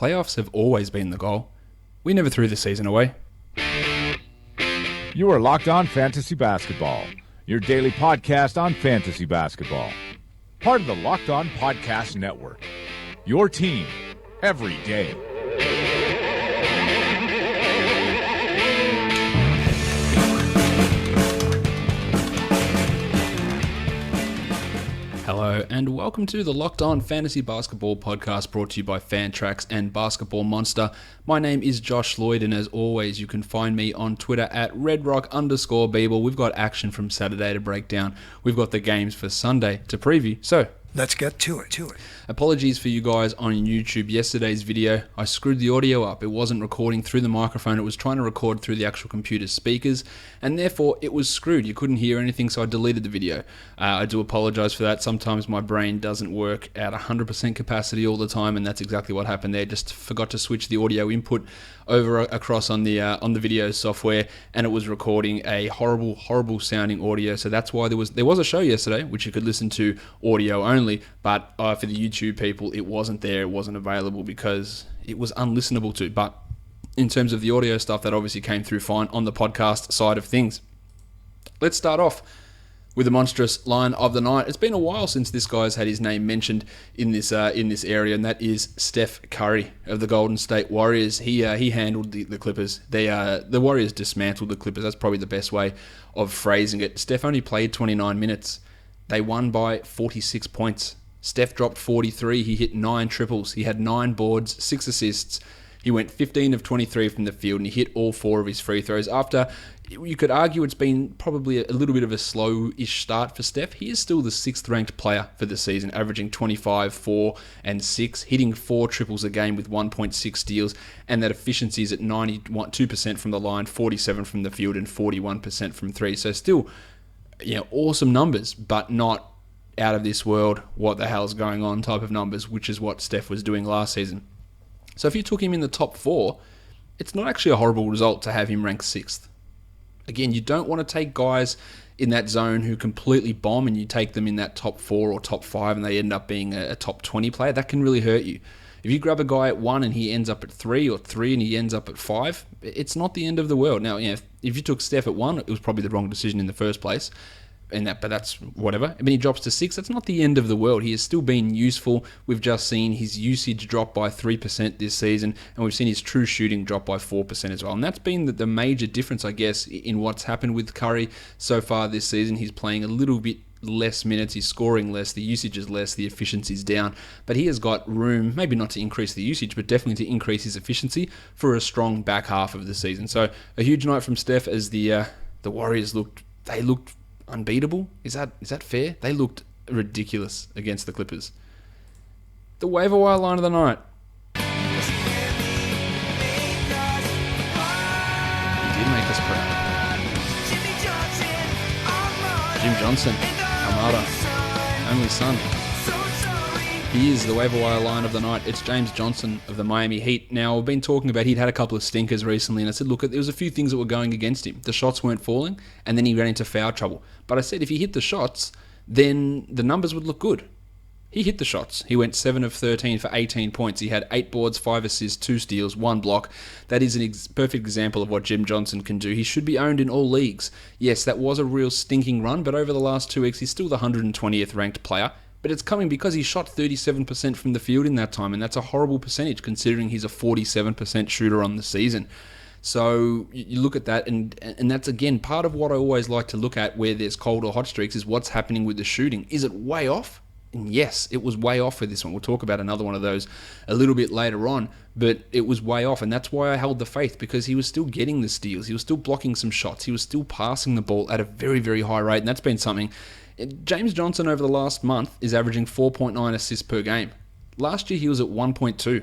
playoffs have always been the goal. We never threw the season away. You are Locked On Fantasy Basketball, your daily podcast on fantasy basketball. Part of the Locked On Podcast Network, your team every day. Hello and welcome to the Locked On Fantasy Basketball podcast brought to you by Fantrax and Basketball Monster. My name is Josh Lloyd and as always you can find me on Twitter at redrock_Beeble. We've got action from Saturday to break down. We've got the games for Sunday to preview. So let's get to it. Apologies for you guys on YouTube. Yesterday's video, I screwed the audio up. It wasn't recording through the microphone. It was trying to record through the actual computer speakers, and therefore it was screwed. You couldn't hear anything, so I deleted the video. I do apologize for that. Sometimes my brain doesn't work at 100% capacity all the time, and that's exactly what happened there. Just forgot to switch the audio input over across on the video software, and it was recording a horrible sounding audio. So that's why there was a show yesterday which you could listen to audio only, but for the YouTube people it wasn't there, it wasn't available because it was unlistenable to. But in terms of the audio stuff, that obviously came through fine on the podcast side of things. Let's start off with the monstrous line of the night. It's been a while since this guy's had his name mentioned in this area, and that is Steph Curry of the Golden State Warriors. He handled the Clippers. The Warriors dismantled the Clippers. That's probably the best way of phrasing it. Steph only played 29 minutes. They won by 46 points. Steph dropped 43. He hit 9 triples. He had 9 boards, 6 assists. He went 15 of 23 from the field, and he hit all 4 of his free throws. After, you could argue it's been probably a little bit of a slow-ish start for Steph, he is still the 6th-ranked player for the season, averaging 25, 4, and 6, hitting 4 triples a game with 1.6 steals, and that efficiency is at 92% from the line, 47 from the field, and 41% from 3. So still, awesome numbers, but not out of this world, what the hell's going on type of numbers, which is what Steph was doing last season. So if you took him in the top 4, it's not actually a horrible result to have him ranked 6th. Again, you don't want to take guys in that zone who completely bomb and you take them in that top 4 or top 5 and they end up being a top 20 player. That can really hurt you. If you grab a guy at 1 and he ends up at 3, or 3 and he ends up at 5, it's not the end of the world. Now, if you took Steph at 1, it was probably the wrong decision in the first place. But that's whatever. When he drops to 6, that's not the end of the world. He has still been useful. We've just seen his usage drop by 3% this season, and we've seen his true shooting drop by 4% as well. And that's been the major difference, I guess, in what's happened with Curry so far this season. He's playing a little bit less minutes, he's scoring less, the usage is less, the efficiency's down, but he has got room, maybe not to increase the usage, but definitely to increase his efficiency for a strong back half of the season. So a huge night from Steph as the Warriors looked unbeatable. Is that fair? They looked ridiculous against the Clippers. The waiver wire line of the night. He did make us proud. Jim Johnson, Armada, only son. He is the waiver wire line of the night. It's James Johnson of the Miami Heat. Now, I've been talking about he'd had a couple of stinkers recently, and I said, look, there was a few things that were going against him. The shots weren't falling, and then he ran into foul trouble. But I said if he hit the shots, then the numbers would look good. He hit the shots. He went 7 of 13 for 18 points. He had 8 boards, 5 assists, 2 steals, 1 block. That is a perfect example of what Jim Johnson can do. He should be owned in all leagues. Yes, that was a real stinking run, but over the last 2 weeks, he's still the 120th ranked player. But it's coming because he shot 37% from the field in that time, and that's a horrible percentage considering he's a 47% shooter on the season. So you look at that, and that's, again, part of what I always like to look at where there's cold or hot streaks is what's happening with the shooting. Is it way off? And yes, it was way off for this one. We'll talk about another one of those a little bit later on, but it was way off, and that's why I held the faith, because he was still getting the steals. He was still blocking some shots. He was still passing the ball at a very, very high rate, and that's been something. James Johnson over the last month is averaging 4.9 assists per game. Last year he was at 1.2.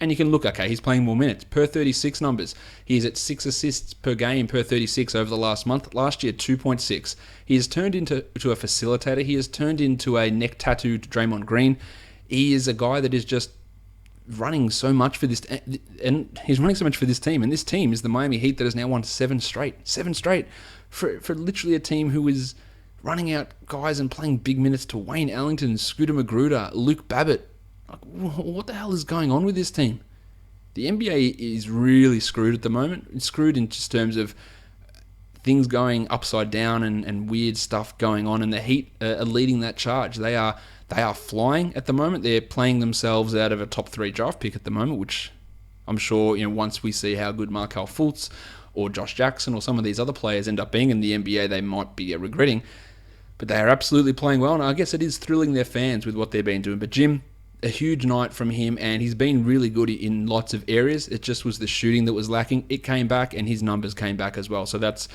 And you can look, okay, he's playing more minutes. Per 36 numbers, he's at 6 assists per game per 36 over the last month. Last year, 2.6. He has turned into a facilitator. He has turned into a neck-tattooed Draymond Green. He is a guy that is just running so much for this, and he's running so much for this team. And this team is the Miami Heat that has now won 7 straight. 7 straight for literally a team who is running out guys and playing big minutes to Wayne Ellington, Scooter Magruder, Luke Babbitt. Like, what the hell is going on with this team? The NBA is really screwed at the moment. It's screwed in just terms of things going upside down and weird stuff going on, and the Heat are leading that charge. They are flying at the moment. They're playing themselves out of a top 3 draft pick at the moment, which I'm sure, once we see how good Markelle Fultz or Josh Jackson or some of these other players end up being in the NBA, they might be regretting. But they are absolutely playing well, and I guess it is thrilling their fans with what they've been doing. But Jim, a huge night from him, and he's been really good in lots of areas. It just was the shooting that was lacking. It came back, and his numbers came back as well. So that's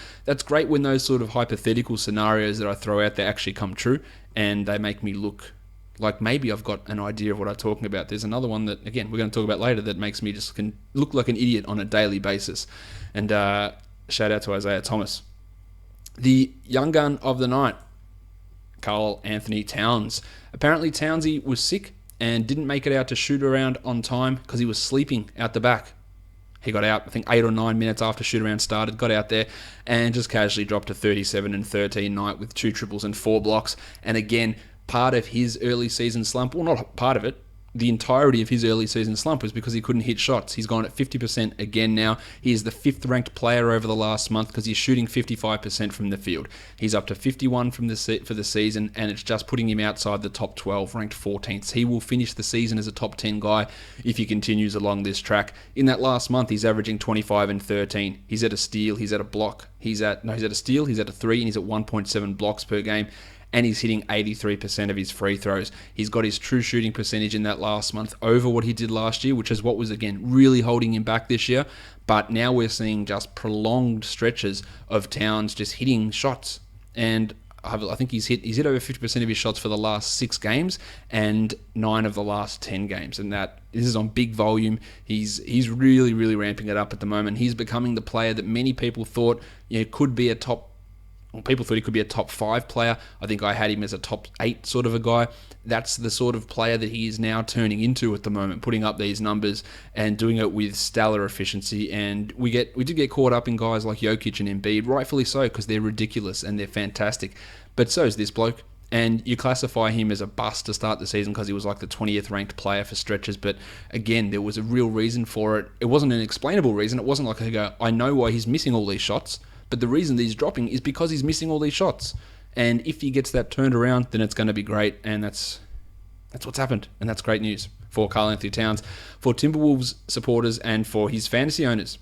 great when those sort of hypothetical scenarios that I throw out there actually come true, and they make me look like maybe I've got an idea of what I'm talking about. There's another one that, again, we're going to talk about later that makes me just look like an idiot on a daily basis. And shout out to Isaiah Thomas. The young gun of the night, Karl Anthony Towns. Apparently Townsy was sick and didn't make it out to shoot around on time because he was sleeping out the back. He got out, I think, 8 or 9 minutes after shoot around started, got out there and just casually dropped to 37 and 13 night with 2 triples and 4 blocks. And again, part of his early season slump, well, not part of it, the entirety of his early season slump was because he couldn't hit shots. He's gone at 50% again now. He is the 5th ranked player over the last month because he's shooting 55% from the field. He's up to 51 for the season, and it's just putting him outside the top 12, ranked 14th. He will finish the season as a top 10 guy if he continues along this track. In that last month, he's averaging 25 and 13. He's at a steal, he's at a block. He's at a steal, he's at a 3, and he's at 1.7 blocks per game. And he's hitting 83% of his free throws. He's got his true shooting percentage in that last month over what he did last year, which is what was, again, really holding him back this year. But now we're seeing just prolonged stretches of Towns just hitting shots. And I think he's hit over 50% of his shots for the last 6 games and 9 of the last 10 games. And this is on big volume. He's really, really ramping it up at the moment. He's becoming the player that many people thought could be a top. Well, people thought he could be a top 5 player. I think I had him as a top 8 sort of a guy. That's the sort of player that he is now turning into at the moment, putting up these numbers and doing it with stellar efficiency. And we do get caught up in guys like Jokic and Embiid, rightfully so, because they're ridiculous and they're fantastic. But so is this bloke. And you classify him as a bust to start the season because he was like the 20th ranked player for stretches. But again, there was a real reason for it. It wasn't an explainable reason. It wasn't like I know why he's missing all these shots. But the reason that he's dropping is because he's missing all these shots. And if he gets that turned around, then it's going to be great. And that's what's happened. And that's great news for Karl Anthony Towns, for Timberwolves supporters, and for his fantasy owners.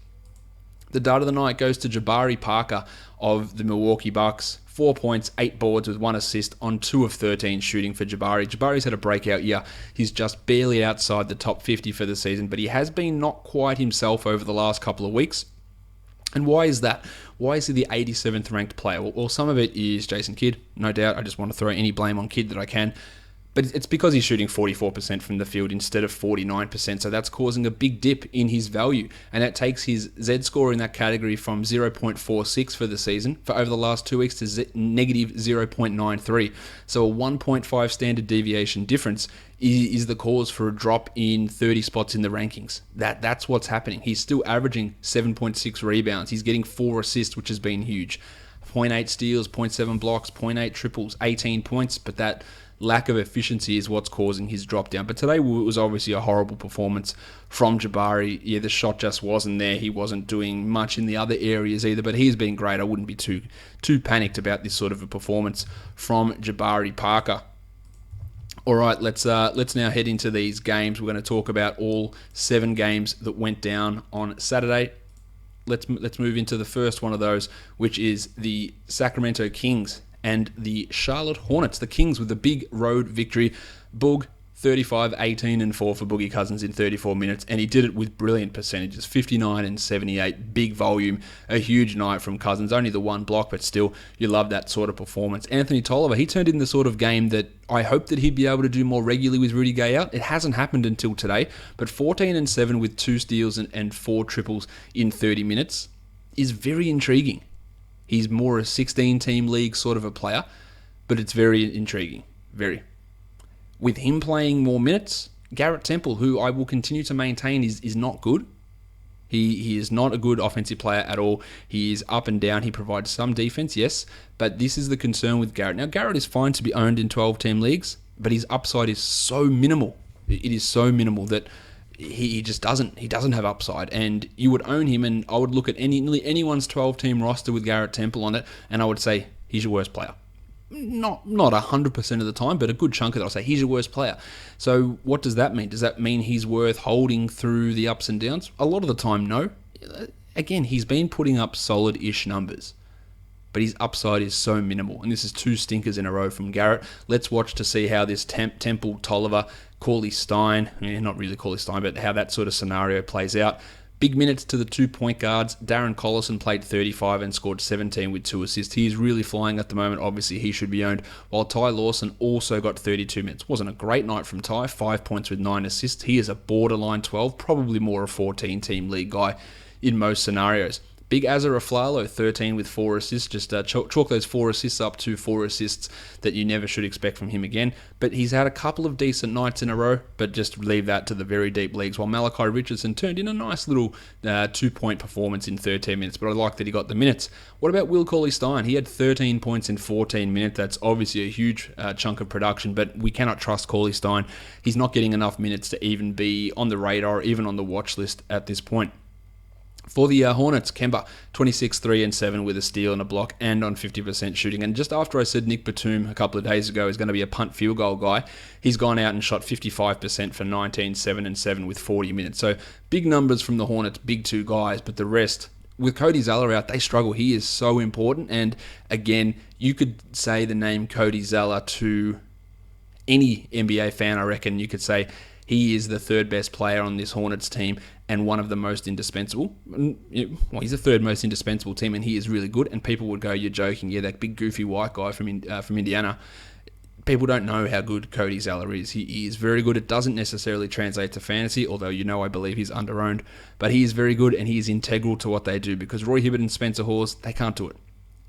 The dart of the night goes to Jabari Parker of the Milwaukee Bucks. 4 points, 8 boards with 1 assist on 2 of 13 shooting for Jabari. Jabari's had a breakout year. He's just barely outside the top 50 for the season, but he has been not quite himself over the last couple of weeks. And why is that? Why is he the 87th ranked player? Well, some of it is Jason Kidd, no doubt. I just want to throw any blame on Kidd that I can. But it's because he's shooting 44% from the field instead of 49%. So that's causing a big dip in his value. And that takes his Z score in that category from 0.46 for the season for over the last 2 weeks to negative 0.93. So a 1.5 standard deviation difference is the cause for a drop in 30 spots in the rankings. That's what's happening. He's still averaging 7.6 rebounds. He's getting 4 assists, which has been huge. 0.8 steals, 0.7 blocks, 0.8 triples, 18 points. But that lack of efficiency is what's causing his drop down. But today was obviously a horrible performance from Jabari. Yeah, the shot just wasn't there. He wasn't doing much in the other areas either, but he's been great. I wouldn't be too panicked about this sort of a performance from Jabari Parker. All right, let's now head into these games. We're going to talk about all 7 games that went down on Saturday. Let's move into the first one of those, which is the Sacramento Kings and the Charlotte Hornets. The Kings with a big road victory. Boog, 35, 18, and 4 for Boogie Cousins in 34 minutes, and he did it with brilliant percentages, 59 and 78, big volume, a huge night from Cousins, only the 1 block, but still, you love that sort of performance. Anthony Tolliver, he turned in the sort of game that I hoped that he'd be able to do more regularly with Rudy Gay out. It hasn't happened until today, but 14 and 7 with 2 steals and 4 triples in 30 minutes is very intriguing. He's more a 16-team league sort of a player, but it's very intriguing, very. With him playing more minutes, Garrett Temple, who I will continue to maintain is not good. He is not a good offensive player at all. He is up and down. He provides some defense, yes, but this is the concern with Garrett. Now, Garrett is fine to be owned in 12-team leagues, but his upside is so minimal. It is so minimal that he just doesn't have upside, and you would own him, and I would look at nearly anyone's 12-team roster with Garrett Temple on it, and I would say he's your worst player. Not 100% of the time, but a good chunk of it, I'll say he's your worst player. So what does that mean? Does that mean he's worth holding through the ups and downs? A lot of the time, no. Again, he's been putting up solid-ish numbers, but his upside is so minimal, and this is 2 stinkers in a row from Garrett. Let's watch to see how this Temple, Tolliver, Corley Stein, not really Corley Stein, but how that sort of scenario plays out. Big minutes to the 2 point guards. Darren Collison played 35 and scored 17 with 2 assists. He is really flying at the moment. Obviously, he should be owned. While Ty Lawson also got 32 minutes. Wasn't a great night from Ty. 5 points with 9 assists. He is a borderline 12, probably more a 14-team league guy in most scenarios. Big Azza Aflalo, 13 with 4 assists. Just chalk those 4 assists up to 4 assists that you never should expect from him again. But he's had a couple of decent nights in a row, but just leave that to the very deep leagues. While Malachi Richardson turned in a nice little 2-point performance in 13 minutes, but I like that he got the minutes. What about Will Cauley-Stein? He had 13 points in 14 minutes. That's obviously a huge chunk of production, but we cannot trust Cauley-Stein. He's not getting enough minutes to even be on the radar or even on the watch list at this point. For the Hornets, Kemba, 26, 3 and 7 with a steal and a block and on 50% shooting. And just after I said Nick Batum a couple of days ago is going to be a punt field goal guy, he's gone out and shot 55% for 19, 7 and 7 with 40 minutes. So big numbers from the Hornets, big 2 guys, but the rest, with Cody Zeller out, they struggle. He is so important. And again, you could say the name Cody Zeller to any NBA fan, I reckon. You could say he is the 3rd best player on this Hornets team and one of the most indispensable. Well, he's the 3rd most indispensable team, and he is really good. And people would go, "You're joking." Yeah, that big goofy white guy from Indiana. People don't know how good Cody Zeller is. He is very good. It doesn't necessarily translate to fantasy, although I believe he's under-owned. But he is very good, and he is integral to what they do, because Roy Hibbert and Spencer Hawes, they can't do it.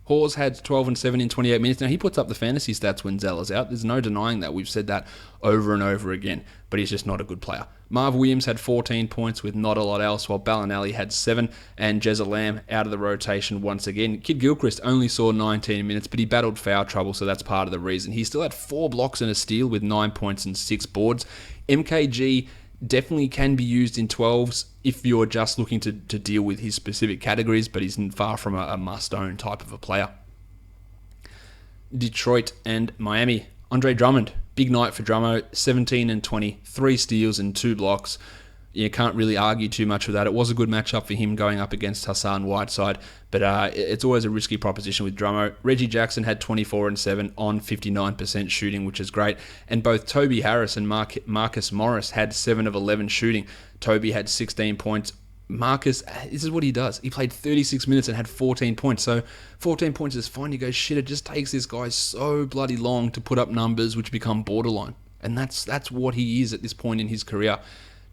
Hawes had 12 and 7 in 28 minutes. Now, he puts up the fantasy stats when Zeller's out. There's no denying that. We've said that over and over again. But he's just not a good player. Marv Williams had 14 points with not a lot else, while Ballinelli had 7. And Jezza Lamb out of the rotation once again. Kid Gilchrist only saw 19 minutes, but he battled foul trouble, so that's part of the reason. He still had 4 blocks and a steal with 9 points and 6 boards. MKG definitely can be used in 12s if you're just looking to deal with his specific categories, but he's far from a must-own type of a player. Detroit and Miami. Andre Drummond, big night for Drummo, 17 and 20, 3 steals and 2 blocks. You can't really argue too much with that. It was a good matchup for him going up against Hassan Whiteside, but it's always a risky proposition with Drummo. Reggie Jackson had 24 and 7 on 59% shooting, which is great. And both Toby Harris and Marcus Morris had 7 of 11 shooting. Toby had 16 points. Marcus, this is what he does. He played 36 minutes and had 14 points. So 14 points is fine. You go, shit, it just takes this guy so bloody long to put up numbers which become borderline. And that's what he is at this point in his career.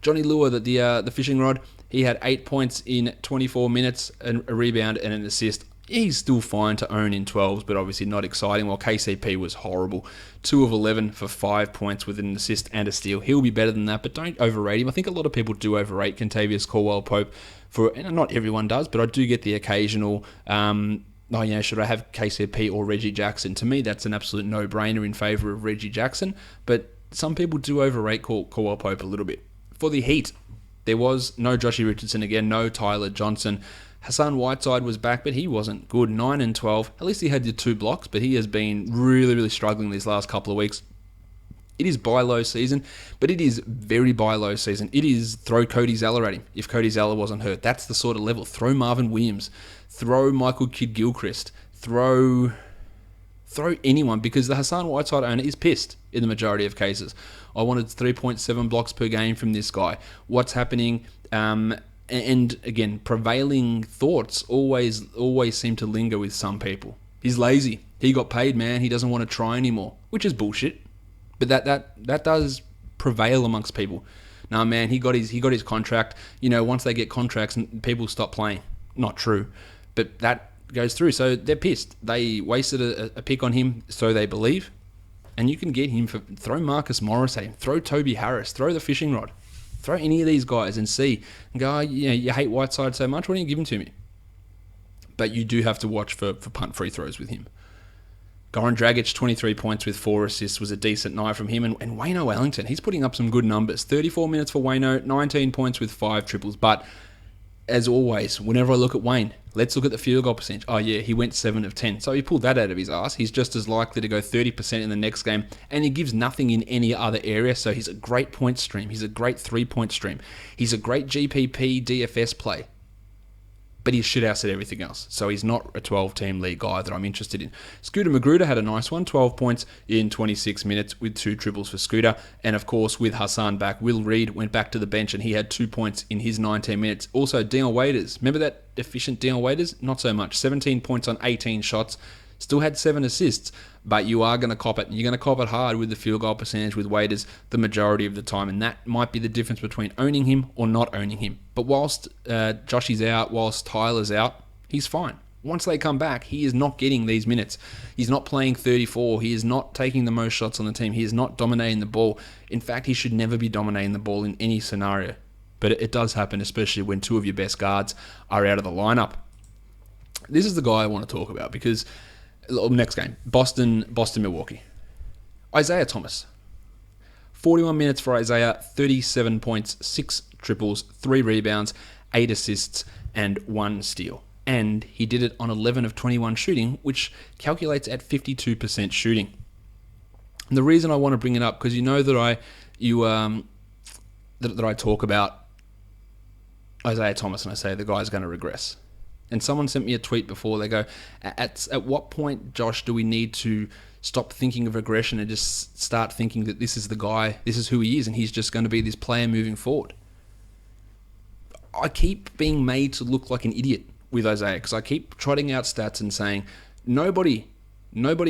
Johnny Lure, the fishing rod, he had 8 points in 24 minutes, a rebound and an assist. He's still fine to own in 12s, but obviously not exciting, while KCP was horrible. 2 of 11 for 5 points with an assist and a steal. He'll be better than that, but don't overrate him. I think a lot of people do overrate Kentavious Caldwell-Pope, and not everyone does, but I do get the occasional, should I have KCP or Reggie Jackson? To me, that's an absolute no-brainer in favour of Reggie Jackson, but some people do overrate Caldwell-Pope a little bit. For the Heat, there was no Joshy Richardson again, no Tyler Johnson. Hassan Whiteside was back, but he wasn't good. 9 and 12. At least he had the 2 blocks, but he has been really, really struggling these last couple of weeks. It is buy low season, but it is very buy low season. It is throw Cody Zeller at him if Cody Zeller wasn't hurt. That's the sort of level. Throw Marvin Williams. Throw Michael Kidd-Gilchrist. Throw anyone, because the Hassan Whiteside owner is pissed in the majority of cases. I wanted 3.7 blocks per game from this guy. What's happening? And again, prevailing thoughts always seem to linger with some people. He's lazy. He got paid, man. He doesn't want to try anymore, which is bullshit. But that does prevail amongst people. Nah, man, he got his contract. Once they get contracts, people stop playing. Not true, but that goes through. So they're pissed. They wasted a pick on him, so they believe. And you can get him for, throw Marcus Morris at him, throw Toby Harris, throw the fishing rod, throw any of these guys and see. And go, you hate Whiteside so much, why don't you give him to me? But you do have to watch for punt free throws with him. Goran Dragic, 23 points with 4 assists, was a decent night from him. And Wayno Wellington, he's putting up some good numbers. 34 minutes for Wayno, 19 points with 5 triples. But as always, whenever I look at Wayne, let's look at the field goal percentage. Oh yeah, he went 7 of 10. So he pulled that out of his ass. He's just as likely to go 30% in the next game. And he gives nothing in any other area. So he's a great point stream. He's a great 3-point stream. He's a great GPP DFS play. But he's shithouse at everything else. So he's not a 12-team league guy that I'm interested in. Scooter Magruder had a nice one, 12 points in 26 minutes with 2 triples for Scooter. And of course, with Hassan back, Will Reed went back to the bench and he had 2 points in his 19 minutes. Also, Dion Waiters. Remember that efficient Dion Waiters? Not so much. 17 points on 18 shots. Still had 7 assists, but you are going to cop it. You're going to cop it hard with the field goal percentage with Waiters the majority of the time, and that might be the difference between owning him or not owning him. But whilst Joshy's out, whilst Tyler's out, he's fine. Once they come back, he is not getting these minutes. He's not playing 34. He is not taking the most shots on the team. He is not dominating the ball. In fact, he should never be dominating the ball in any scenario. But it does happen, especially when 2 of your best guards are out of the lineup. This is the guy I want to talk about because... Next game, Boston, Milwaukee. Isaiah Thomas. 41 minutes for Isaiah, 37 points, 6 triples, 3 rebounds, 8 assists, and 1 steal. And he did it on 11 of 21 shooting, which calculates at 52% shooting. And the reason I want to bring it up, because you know that I talk about Isaiah Thomas and I say the guy's going to regress. And someone sent me a tweet before. They go, at what point, Josh, do we need to stop thinking of regression and just start thinking that this is the guy, this is who he is, and he's just going to be this player moving forward? I keep being made to look like an idiot with Isaiah because I keep trotting out stats and saying nobody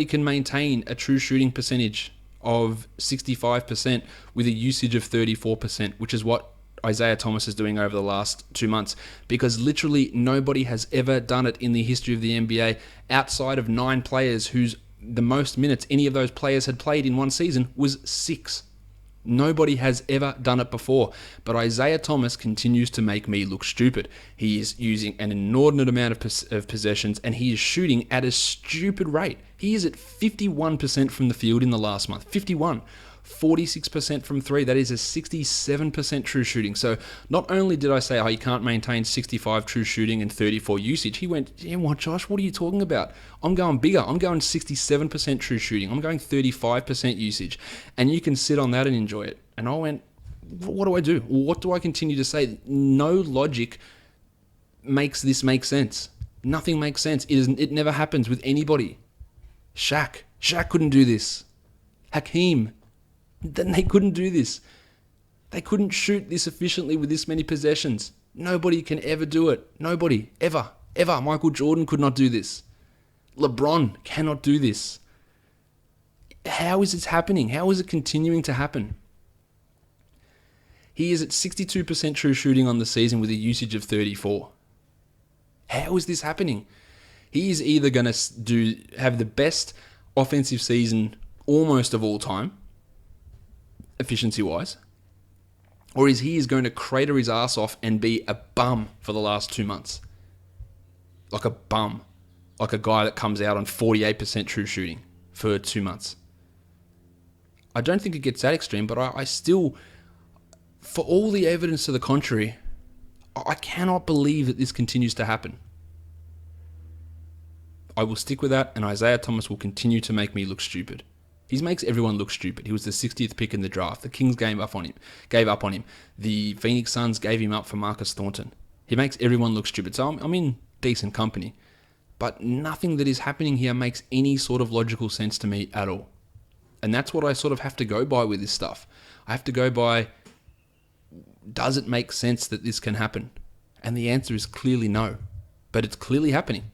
can maintain a true shooting percentage of 65% with a usage of 34%, which is what Isaiah Thomas is doing over the last 2 months, because literally nobody has ever done it in the history of the NBA outside of 9 players whose the most minutes any of those players had played in one season was 6. Nobody has ever done it before, but Isaiah Thomas continues to make me look stupid. He is using an inordinate amount of possessions, and he is shooting at a stupid rate. He is at 51% from the field in the last month. 51. 46% from 3. That is a 67% true shooting. So not only did I say, oh, you can't maintain 65 true shooting and 34 usage, he went, yeah, what, Josh? What are you talking about? I'm going bigger. I'm going 67% true shooting. I'm going 35% usage. And you can sit on that and enjoy it. And I went, what do I do? What do I continue to say? No logic makes this make sense. Nothing makes sense. It never happens with anybody. Shaq couldn't do this. Hakeem. Then they couldn't do this. They couldn't shoot this efficiently with this many possessions. Nobody can ever do it. Nobody. Ever. Michael Jordan could not do this. LeBron cannot do this. How is this happening? How is it continuing to happen? He is at 62% true shooting on the season with a usage of 34. How is this happening? He is either going to have the best offensive season almost of all time, efficiency-wise, or he is going to crater his ass off and be a bum for the last 2 months. Like a bum. Like a guy that comes out on 48% true shooting for 2 months. I don't think it gets that extreme, but I still, for all the evidence to the contrary, I cannot believe that this continues to happen. I will stick with that, and Isaiah Thomas will continue to make me look stupid. He makes everyone look stupid. He was the 60th pick in the draft. The Kings gave up on him. The Phoenix Suns gave him up for Marcus Thornton. He makes everyone look stupid. So I'm in decent company. But nothing that is happening here makes any sort of logical sense to me at all. And that's what I sort of have to go by with this stuff. I have to go by, does it make sense that this can happen? And the answer is clearly no. But it's clearly happening.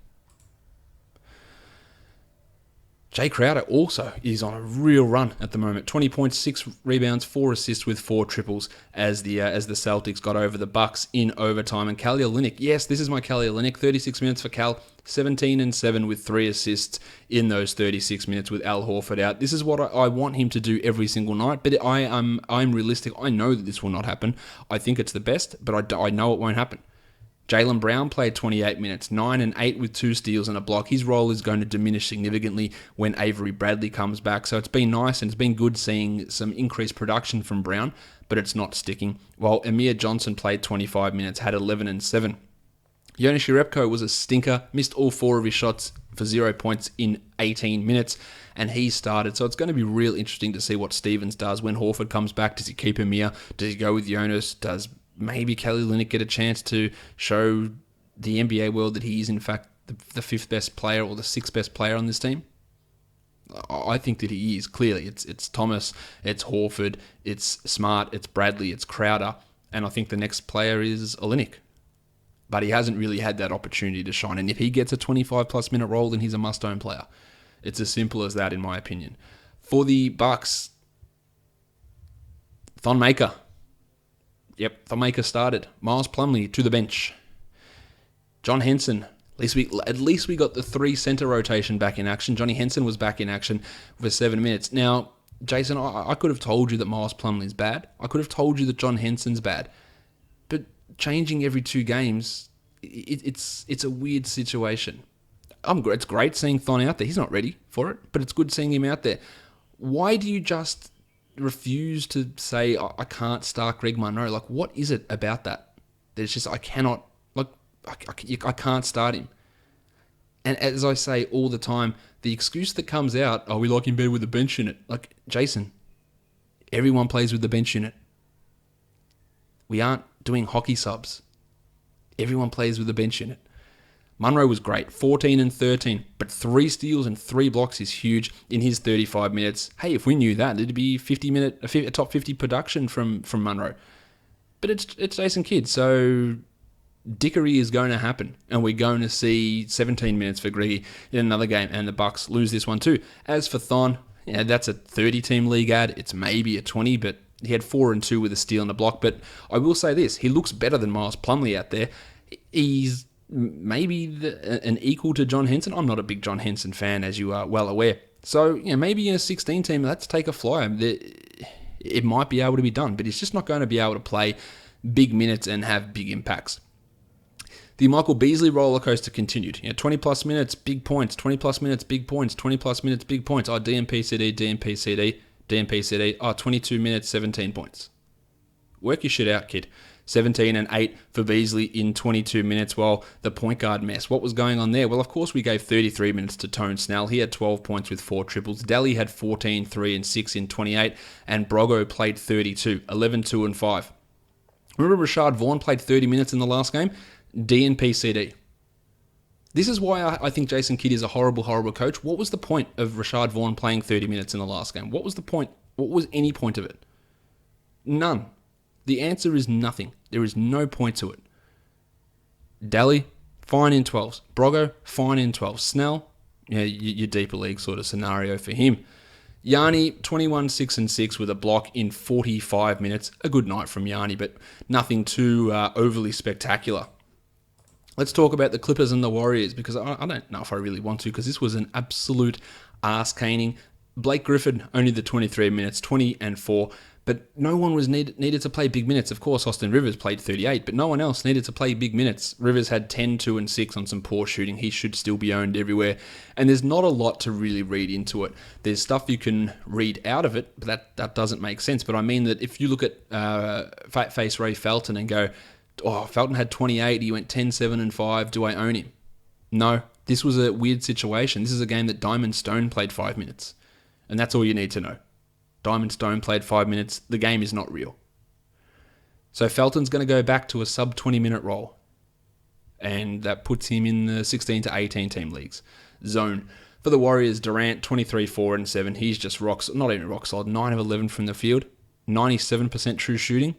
Jay Crowder also is on a real run at the moment. 20 points, 6 rebounds, 4 assists with 4 triples as the Celtics got over the Bucks in overtime. And Kelly Olynyk, yes, this is my Kelly Olynyk. 36 minutes for Cal, 17-7 with 3 assists in those 36 minutes with Al Horford out. This is what I want him to do every single night. But I'm realistic. I know that this will not happen. I think it's the best, but I know it won't happen. Jaylen Brown played 28 minutes, 9 and 8 with 2 steals and a block. His role is going to diminish significantly when Avery Bradley comes back. So it's been nice and it's been good seeing some increased production from Brown, but it's not sticking. While Amir Johnson played 25 minutes, had 11 and 7. Jonas Jerebko was a stinker, missed all 4 of his shots for 0 points in 18 minutes, and he started. So it's going to be real interesting to see what Stevens does when Horford comes back. Does he keep Amir? Does he go with Jonas? Does maybe Kelly Olynyk get a chance to show the NBA world that he is in fact the 5th best player or the 6th best player on this team? I think that he is, clearly. It's Thomas, it's Horford, it's Smart, it's Bradley, it's Crowder, and I think the next player is Olynyk. But he hasn't really had that opportunity to shine, and if he gets a 25-plus minute role, then he's a must-own player. It's as simple as that, in my opinion. For the Bucks, Thon Maker. Yep, Thon Maker started. Miles Plumlee to the bench. John Henson. At least we got the 3 center rotation back in action. Johnny Henson was back in action for 7 minutes. Now, Jason, I could have told you that Miles Plumlee's bad. I could have told you that John Henson's bad. But changing every 2 games, it's a weird situation. It's great seeing Thon out there. He's not ready for it, but it's good seeing him out there. Why do you just refuse to say, I can't start Greg Monroe? Like, what is it about that? There's just, I cannot, like, I can't start him. And as I say all the time, the excuse that comes out, we like him better with the bench unit. Like, Jason, everyone plays with the bench unit. We aren't doing hockey subs. Everyone plays with the bench unit. Monroe was great, 14 and 13, but 3 steals and 3 blocks is huge in his 35 minutes. Hey, if we knew that, it'd be a top 50 production from Monroe. But it's Jason Kidd, so dickery is going to happen, and we're going to see 17 minutes for Greggy in another game, and the Bucks lose this one too. As for Thon, that's a 30-team league ad. It's maybe a 20, but he had 4 and 2 with a steal and a block. But I will say this, he looks better than Miles Plumlee out there. He's maybe an equal to John Henson. I'm not a big John Henson fan, as you are well aware. So, maybe in a 16 team, let's take a flyer. It might be able to be done, but he's just not going to be able to play big minutes and have big impacts. The Michael Beasley roller coaster continued. 20-plus minutes, big points. 20-plus minutes, big points. 20-plus minutes, big points. DNP CD, DNP CD, DNP CD. 22 minutes, 17 points. Work your shit out, kid. 17 and 8 for Beasley in 22 minutes. While the point guard mess, what was going on there? Well, of course, we gave 33 minutes to Tone Snell. He had 12 points with 4 triples. Daly had 14, 3 and 6 in 28. And Brogo played 32, 11, 2 and 5. Remember Rashad Vaughn played 30 minutes in the last game? DNP CD. This is why I think Jason Kidd is a horrible, horrible coach. What was the point of Rashad Vaughn playing 30 minutes in the last game? What was the point? What was any point of it? None. The answer is nothing. There is no point to it. Daly, fine in 12s. Brogo, fine in 12s. Snell, your deeper league sort of scenario for him. Yanni, 21, 6 and 6 with a block in 45 minutes. A good night from Yanni, but nothing too overly spectacular. Let's talk about the Clippers and the Warriors, because I don't know if I really want to, because this was an absolute arse-caning. Blake Griffin, only the 23 minutes, 20 and 4. But no one was needed to play big minutes. Of course, Austin Rivers played 38, but no one else needed to play big minutes. Rivers had 10, 2, and 6 on some poor shooting. He should still be owned everywhere. And there's not a lot to really read into it. There's stuff you can read out of it, but that doesn't make sense. But I mean that if you look at Fat Face Ray Felton and go, Felton had 28, he went 10, 7, and 5, do I own him? No, this was a weird situation. This is a game that Diamond Stone played 5 minutes. And that's all you need to know. Diamond Stone played 5 minutes. The game is not real. So Felton's going to go back to a sub 20-minute role. And that puts him in the 16 to 18 team leagues zone. For the Warriors, Durant, 23, 4 and 7. He's just not even rock solid. 9 of 11 from the field. 97% true shooting.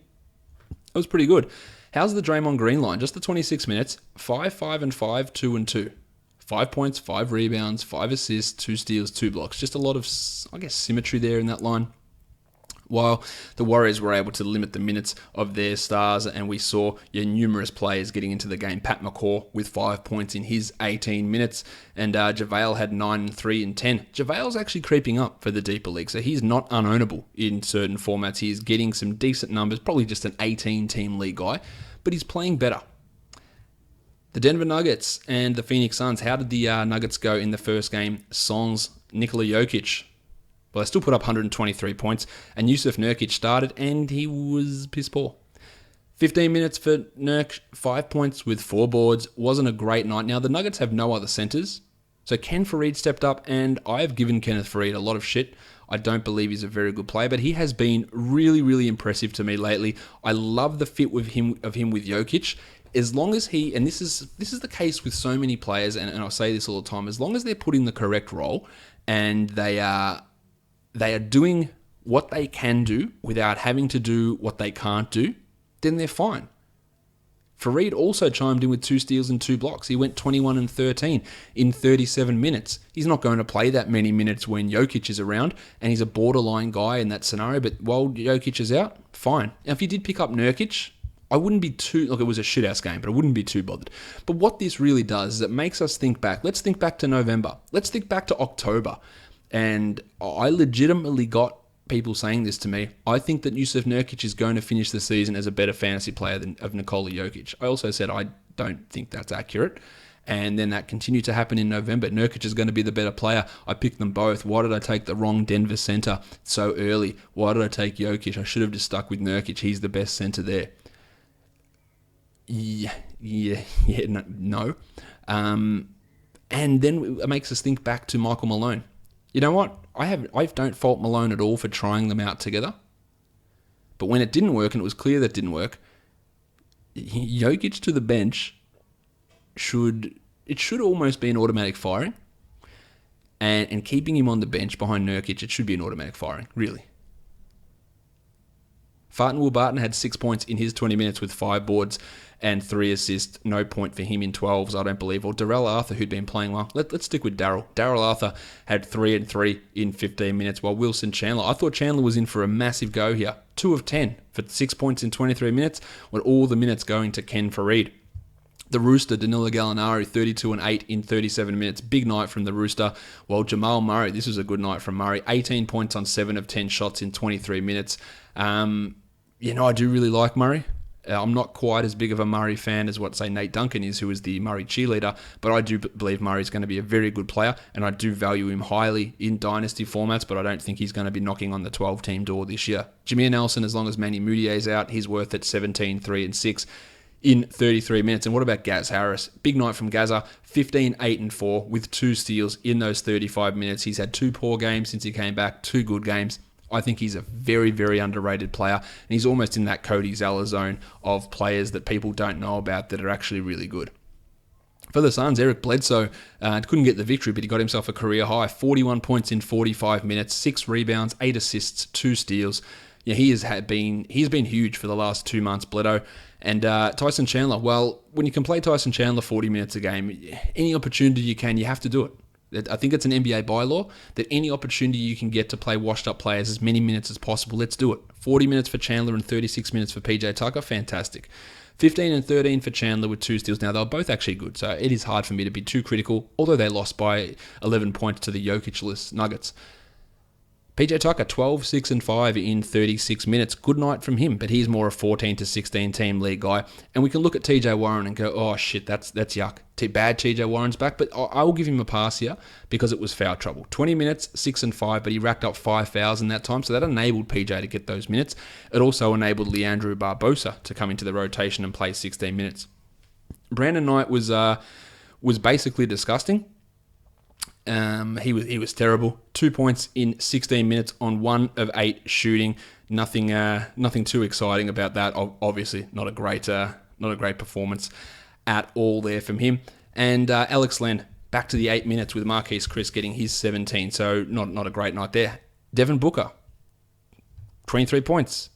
That was pretty good. How's the Draymond Green line? Just the 26 minutes. 5, 5 and 5, 2 and 2. 5 points, 5 rebounds, 5 assists, 2 steals, 2 blocks. Just a lot of, symmetry there in that line. While the Warriors were able to limit the minutes of their stars, and we saw numerous players getting into the game. Pat McCaw with 5 points in his 18 minutes, and JaVale had 9 and 3 and 10. JaVale's actually creeping up for the deeper league, so he's not unownable in certain formats. He is getting some decent numbers, probably just an 18-team league guy, but he's playing better. The Denver Nuggets and the Phoenix Suns. How did the Nuggets go in the first game? Sans Nikola Jokic. Well, they still put up 123 points, and Yusuf Nurkic started, and he was piss poor. 15 minutes for Nurk, 5 points with 4 boards. Wasn't a great night. Now, the Nuggets have no other centers, so Ken Fareed stepped up, and I've given Kenneth Fareed a lot of shit. I don't believe he's a very good player, but he has been really, really impressive to me lately. I love the fit with him with Jokic. As long as he, and this is the case with so many players, and I say this all the time, as long as they're put in the correct role and they are doing what they can do without having to do what they can't do, then they're fine. Fareed also chimed in with 2 steals and 2 blocks. He went 21 and 13 in 37 minutes. He's not going to play that many minutes when Jokic is around, and he's a borderline guy in that scenario, but while Jokic is out, fine. Now, if you did pick up Nurkic, I wouldn't be too, look, it was a shithouse game, but I wouldn't be too bothered. But what this really does is it makes us think back. Let's think back to November. Let's think back to October. And I legitimately got people saying this to me. I think that Yusuf Nurkic is going to finish the season as a better fantasy player of Nikola Jokic. I also said I don't think that's accurate. And then that continued to happen in November. Nurkic is going to be the better player. I picked them both. Why did I take the wrong Denver center so early? Why did I take Jokic? I should have just stuck with Nurkic. He's the best center there. No. And then it makes us think back to Michael Malone. You know what? I don't fault Malone at all for trying them out together. But when it didn't work, and it was clear that it didn't work, Jokic to the bench should almost be an automatic firing. And keeping him on the bench behind Nurkic, it should be an automatic firing, really. Farton Will-Barton had 6 points in his 20 minutes with 5 boards and 3 assists. No point for him in 12s, I don't believe. Or Darrell Arthur, who'd been playing well. Let's stick with Darrell. Darrell Arthur had 3 and 3 in 15 minutes, while Wilson Chandler, I thought Chandler was in for a massive go here. 2 of 10 for 6 points in 23 minutes, with all the minutes going to Ken Fareed. The Rooster, Danilo Gallinari, 32 and 8 in 37 minutes. Big night from the Rooster. While Jamal Murray, this was a good night from Murray. 18 points on 7 of 10 shots in 23 minutes. I do really like Murray. I'm not quite as big of a Murray fan as what, say, Nate Duncan is, who is the Murray cheerleader, but I do believe Murray's going to be a very good player, and I do value him highly in dynasty formats, but I don't think he's going to be knocking on the 12-team door this year. Jameer Nelson, as long as Manny Moutier's out, he's worth it 17, 3 and 6 in 33 minutes. And what about Gaz Harris? Big night from Gaza, 15, 8 and 4 with 2 steals in those 35 minutes. He's had 2 poor games since he came back, 2 good games. I think he's a very, very underrated player, and he's almost in that Cody Zeller zone of players that people don't know about that are actually really good. For the Suns, Eric Bledsoe couldn't get the victory, but he got himself a career high, 41 points in 45 minutes, 6 rebounds, 8 assists, 2 steals. Yeah, he's been huge for the last 2 months, Bledo. And Tyson Chandler, well, when you can play Tyson Chandler 40 minutes a game, any opportunity you can, you have to do it. I think it's an NBA bylaw that any opportunity you can get to play washed-up players as many minutes as possible, let's do it. 40 minutes for Chandler and 36 minutes for PJ Tucker, fantastic. 15 and 13 for Chandler with 2 steals. Now, they were both actually good, so it is hard for me to be too critical, although they lost by 11 points to the Jokic-less Nuggets. PJ Tucker, 12, 6 and 5 in 36 minutes. Good night from him, but he's more a 14 to 16 team league guy. And we can look at TJ Warren and go, oh shit, that's yuck. Bad TJ Warren's back, but I will give him a pass here because it was foul trouble. 20 minutes, 6 and 5, but he racked up 5 fouls in that time, so that enabled PJ to get those minutes. It also enabled Leandro Barbosa to come into the rotation and play 16 minutes. Brandon Knight was basically disgusting. He was terrible. 2 points in 16 minutes on 1 of 8 shooting. Nothing too exciting about that. Obviously, not a great performance at all there from him. And Alex Len back to the 8 minutes with Marquise Chris getting his 17. So not a great night there. Devin Booker, 23 points,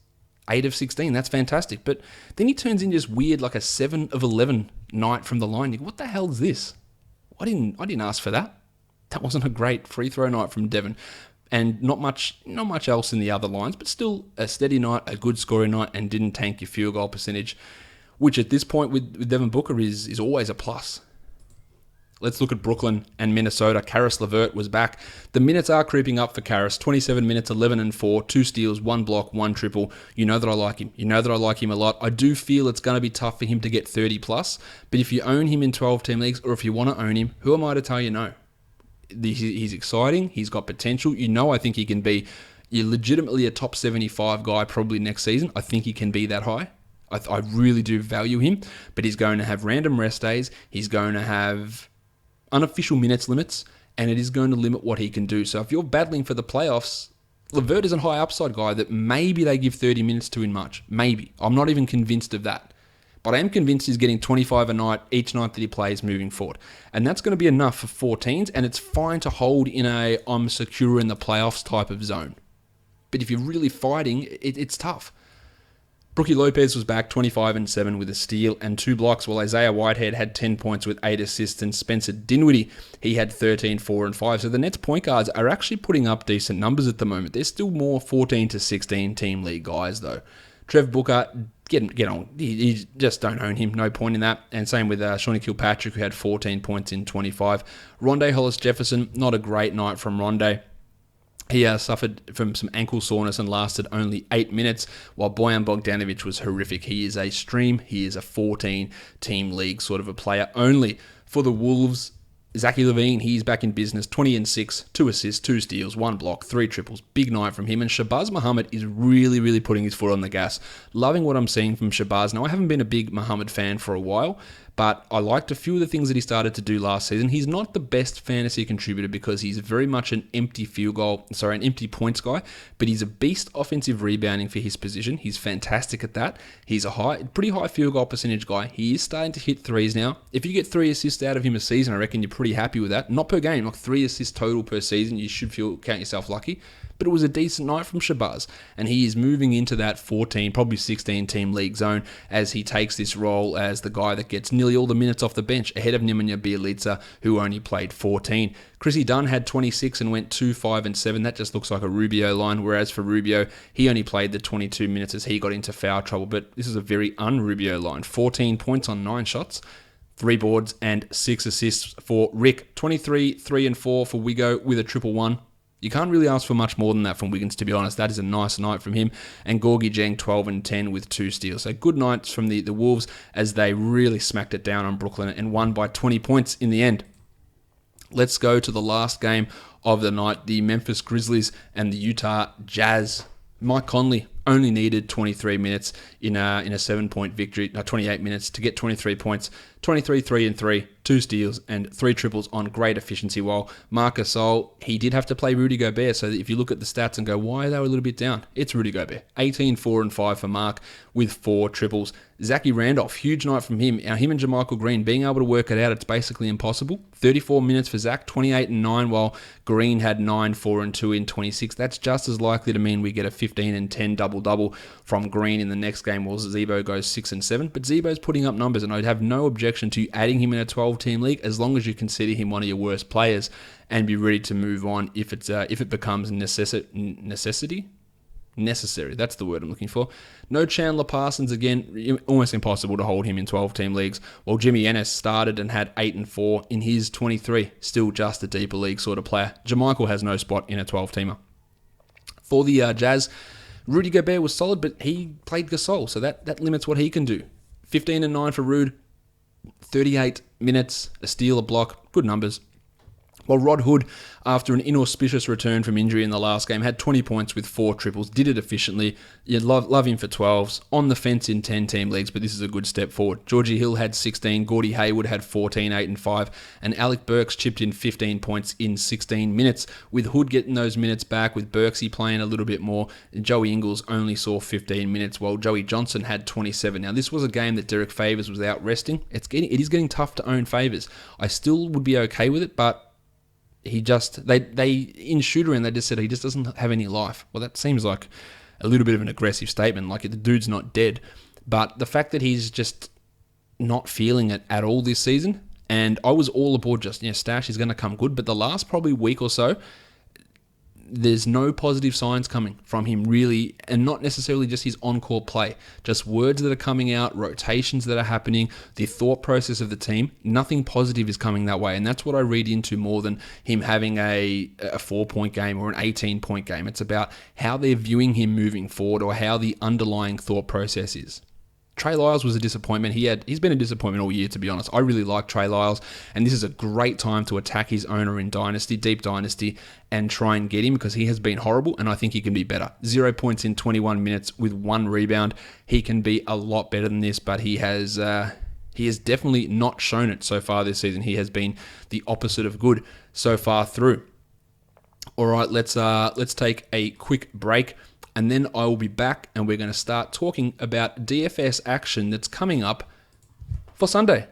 8 of 16. That's fantastic. But then he turns in just weird, like a 7 of 11 night from the line. You go, what the hell is this? I didn't ask for that. That wasn't a great free throw night from Devin. And not much else in the other lines, but still a steady night, a good scoring night, and didn't tank your field goal percentage, which at this point with Devin Booker is always a plus. Let's look at Brooklyn and Minnesota. Karis LeVert was back. The minutes are creeping up for Karis. 27 minutes, 11 and 4, 2 steals, 1 block, 1 triple. You know that I like him. You know that I like him a lot. I do feel it's going to be tough for him to get 30 plus, but if you own him in 12-team leagues, or if you want to own him, who am I to tell you no? He's exciting. He's got potential. You know, I think he can be legitimately a top 75 guy probably next season. I think he can be that high. I really do value him, but he's going to have random rest days. He's going to have unofficial minutes limits, and it is going to limit what he can do. So if you're battling for the playoffs, LeVert is a high upside guy that maybe they give 30 minutes to in March. Maybe. I'm not even convinced of that. But I am convinced he's getting 25 a night each night that he plays moving forward. And that's going to be enough for 14s, and it's fine to hold in a I'm secure in the playoffs type of zone. But if you're really fighting, it's tough. Brookie Lopez was back 25 and 7 with a steal and 2 blocks, while Isaiah Whitehead had 10 points with 8 assists, and Spencer Dinwiddie, he had 13, 4 and 5. So the Nets point guards are actually putting up decent numbers at the moment. They're still more 14 to 16 team league guys though. Trev Booker, get on. You just don't own him. No point in that. And same with Shawnee Kilpatrick, who had 14 points in 25. Rondé Hollis-Jefferson, not a great night from Rondé. He suffered from some ankle soreness and lasted only 8 minutes, while Bojan Bogdanovic was horrific. He is a stream. He is a 14-team league sort of a player only. For the Wolves, Zachary Levine, he's back in business, 20 and 6, 2 assists, 2 steals, 1 block, 3 triples. Big night from him. And Shabazz Muhammad is really, really putting his foot on the gas. Loving what I'm seeing from Shabazz. Now, I haven't been a big Muhammad fan for a while, but I liked a few of the things that he started to do last season. He's not the best fantasy contributor because he's very much an empty points guy, but he's a beast offensive rebounding for his position. He's fantastic at that. He's a pretty high field goal percentage guy. He is starting to hit threes now. If you get 3 assists out of him a season, I reckon you're pretty happy with that. Not per game, like 3 assists total per season. You should count yourself lucky. But it was a decent night from Shabazz, and he is moving into that 14, probably 16-team league zone as he takes this role as the guy that gets nearly all the minutes off the bench, ahead of Nemanja Bjelica, who only played 14. Chrissy Dunn had 26 and went 2, 5, and 7. That just looks like a Rubio line, whereas for Rubio, he only played the 22 minutes as he got into foul trouble. But this is a very un-Rubio line. 14 points on 9 shots. 3 boards and 6 assists for Rick. 23, 3 and 4 for Wigo with a 111. You can't really ask for much more than that from Wiggins, to be honest. That is a nice night from him. And Gorgie Jang, 12 and 10 with 2 steals. So good nights from the Wolves as they really smacked it down on Brooklyn and won by 20 points in the end. Let's go to the last game of the night, the Memphis Grizzlies and the Utah Jazz. Mike Conley only needed 23 minutes in a 7-point victory, 28 minutes to get 23 points, 23, 3 and 3, 2 steals and 3 triples on great efficiency, while Marc Gasol, he did have to play Rudy Gobert, so that if you look at the stats and go, why are they a little bit down? It's Rudy Gobert. 18, 4 and 5 for Marc with 4 triples. Zachy Randolph, huge night from him. Now, him and JaMychal Green being able to work it out, it's basically impossible. 34 minutes for Zach, 28 and 9, while Green had 9, 4 and 2 in 26. That's just as likely to mean we get a 15 and 10 double-double from Green in the next game, while Zebo goes 6 and 7. But Zebo's putting up numbers, and I'd have no objection to adding him in a 12-team league as long as you consider him one of your worst players and be ready to move on if it becomes necessary. That's the word I'm looking for. No Chandler Parsons again. Almost impossible to hold him in 12-team leagues. While Jimmy Ennis started and had 8 and 4 in his 23. Still just a deeper league sort of player. JaMychal has no spot in a 12-teamer. For the Jazz, Rudy Gobert was solid, but he played Gasol, so that limits what he can do. 15 and 9 for Rude. 38 minutes, a steal, a block, good numbers. While Rod Hood, after an inauspicious return from injury in the last game, had 20 points with 4 triples, did it efficiently. You'd love him for 12s, on the fence in 10-team leagues, but this is a good step forward. Georgie Hill had 16, Gordy Hayward had 14, 8 and 5, and Alec Burks chipped in 15 points in 16 minutes, with Hood getting those minutes back, with Burksy playing a little bit more. Joey Ingles only saw 15 minutes, while Joey Johnson had 27. Now, this was a game that Derek Favors was out resting. It is getting tough to own Favors. I still would be okay with it, but he just, they in shooter-in, they just said he just doesn't have any life. Well, that seems like a little bit of an aggressive statement, like the dude's not dead. But the fact that he's just not feeling it at all this season, and I was all aboard just, Stash is going to come good, but the last probably week or so, there's no positive signs coming from him really, and not necessarily just his on-court play, just words that are coming out, rotations that are happening, the thought process of the team. Nothing positive is coming that way, and that's what I read into more than him having a 4-point game or an 18-point game. It's about how they're viewing him moving forward, or how the underlying thought process is. Trey Lyles was a disappointment. He's been a disappointment all year, to be honest. I really like Trey Lyles, and this is a great time to attack his owner in Dynasty, Deep Dynasty, and try and get him, because he has been horrible, and I think he can be better. 0 points in 21 minutes with 1 rebound. He can be a lot better than this, but he has definitely not shown it so far this season. He has been the opposite of good so far through. All right, let's take a quick break. And then I will be back, and we're going to start talking about DFS action that's coming up for Sunday.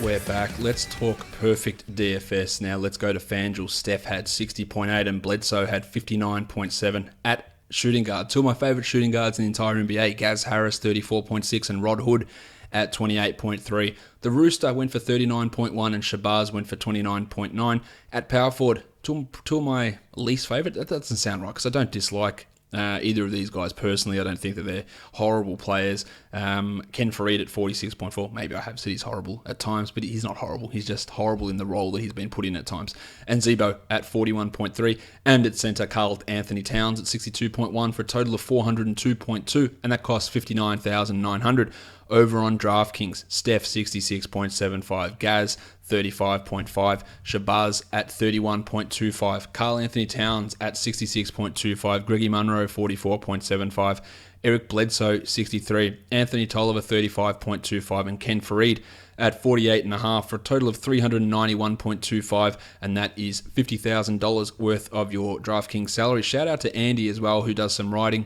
We're back. Let's talk perfect DFS now. Let's go to FanDuel. Steph had 60.8 and Bledsoe had 59.7 at shooting guard. Two of my favorite shooting guards in the entire NBA. Gaz Harris, 34.6, and Rod Hood at 28.3. The Rooster went for 39.1 and Shabazz went for 29.9. At power forward, two of my least favorite. That doesn't sound right, because I don't dislike either of these guys personally. I don't think that they're horrible players. Ken Farid at 46.4. Maybe I have said he's horrible at times, but he's not horrible. He's just horrible in the role that he's been put in at times. And Zebo at 41.3. And at center, Karl Anthony Towns at 62.1 for a total of 402.2. And that costs $59,900. Over on DraftKings, Steph 66.75, Gaz 35.5, Shabazz at 31.25, Karl Anthony Towns at 66.25, Greggy Munro 44.75, Eric Bledsoe 63, Anthony Tolliver 35.25, and Ken Farid at 48.5 for a total of 391.25, and that is $50,000 worth of your DraftKings salary. Shout out to Andy as well, who does some writing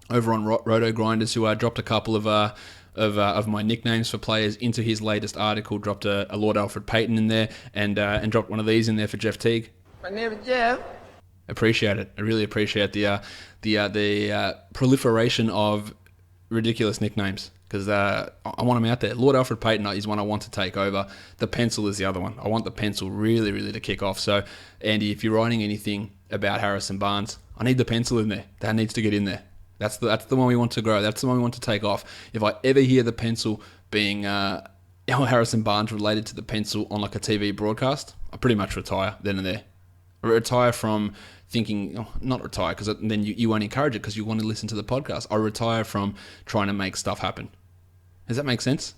over on Roto Grinders, who dropped a couple of my nicknames for players into his latest article. Dropped a Lord Alfred Payton in there, and dropped one of these in there for Jeff Teague. My name is Jeff. Appreciate it. I really appreciate the proliferation of ridiculous nicknames, because I want them out there. Lord Alfred Payton is one I want to take over. The pencil is the other one. I want the pencil really, really to kick off. So, Andy, if you're writing anything about Harrison Barnes, I need the pencil in there. That needs to get in there. That's the one we want to grow. That's the one we want to take off. If I ever hear the pencil being Harrison Barnes related to the pencil on like a TV broadcast, I pretty much retire then and there. I retire from thinking, not retire, because then you won't encourage it because you want to listen to the podcast. I retire from trying to make stuff happen. Does that make sense?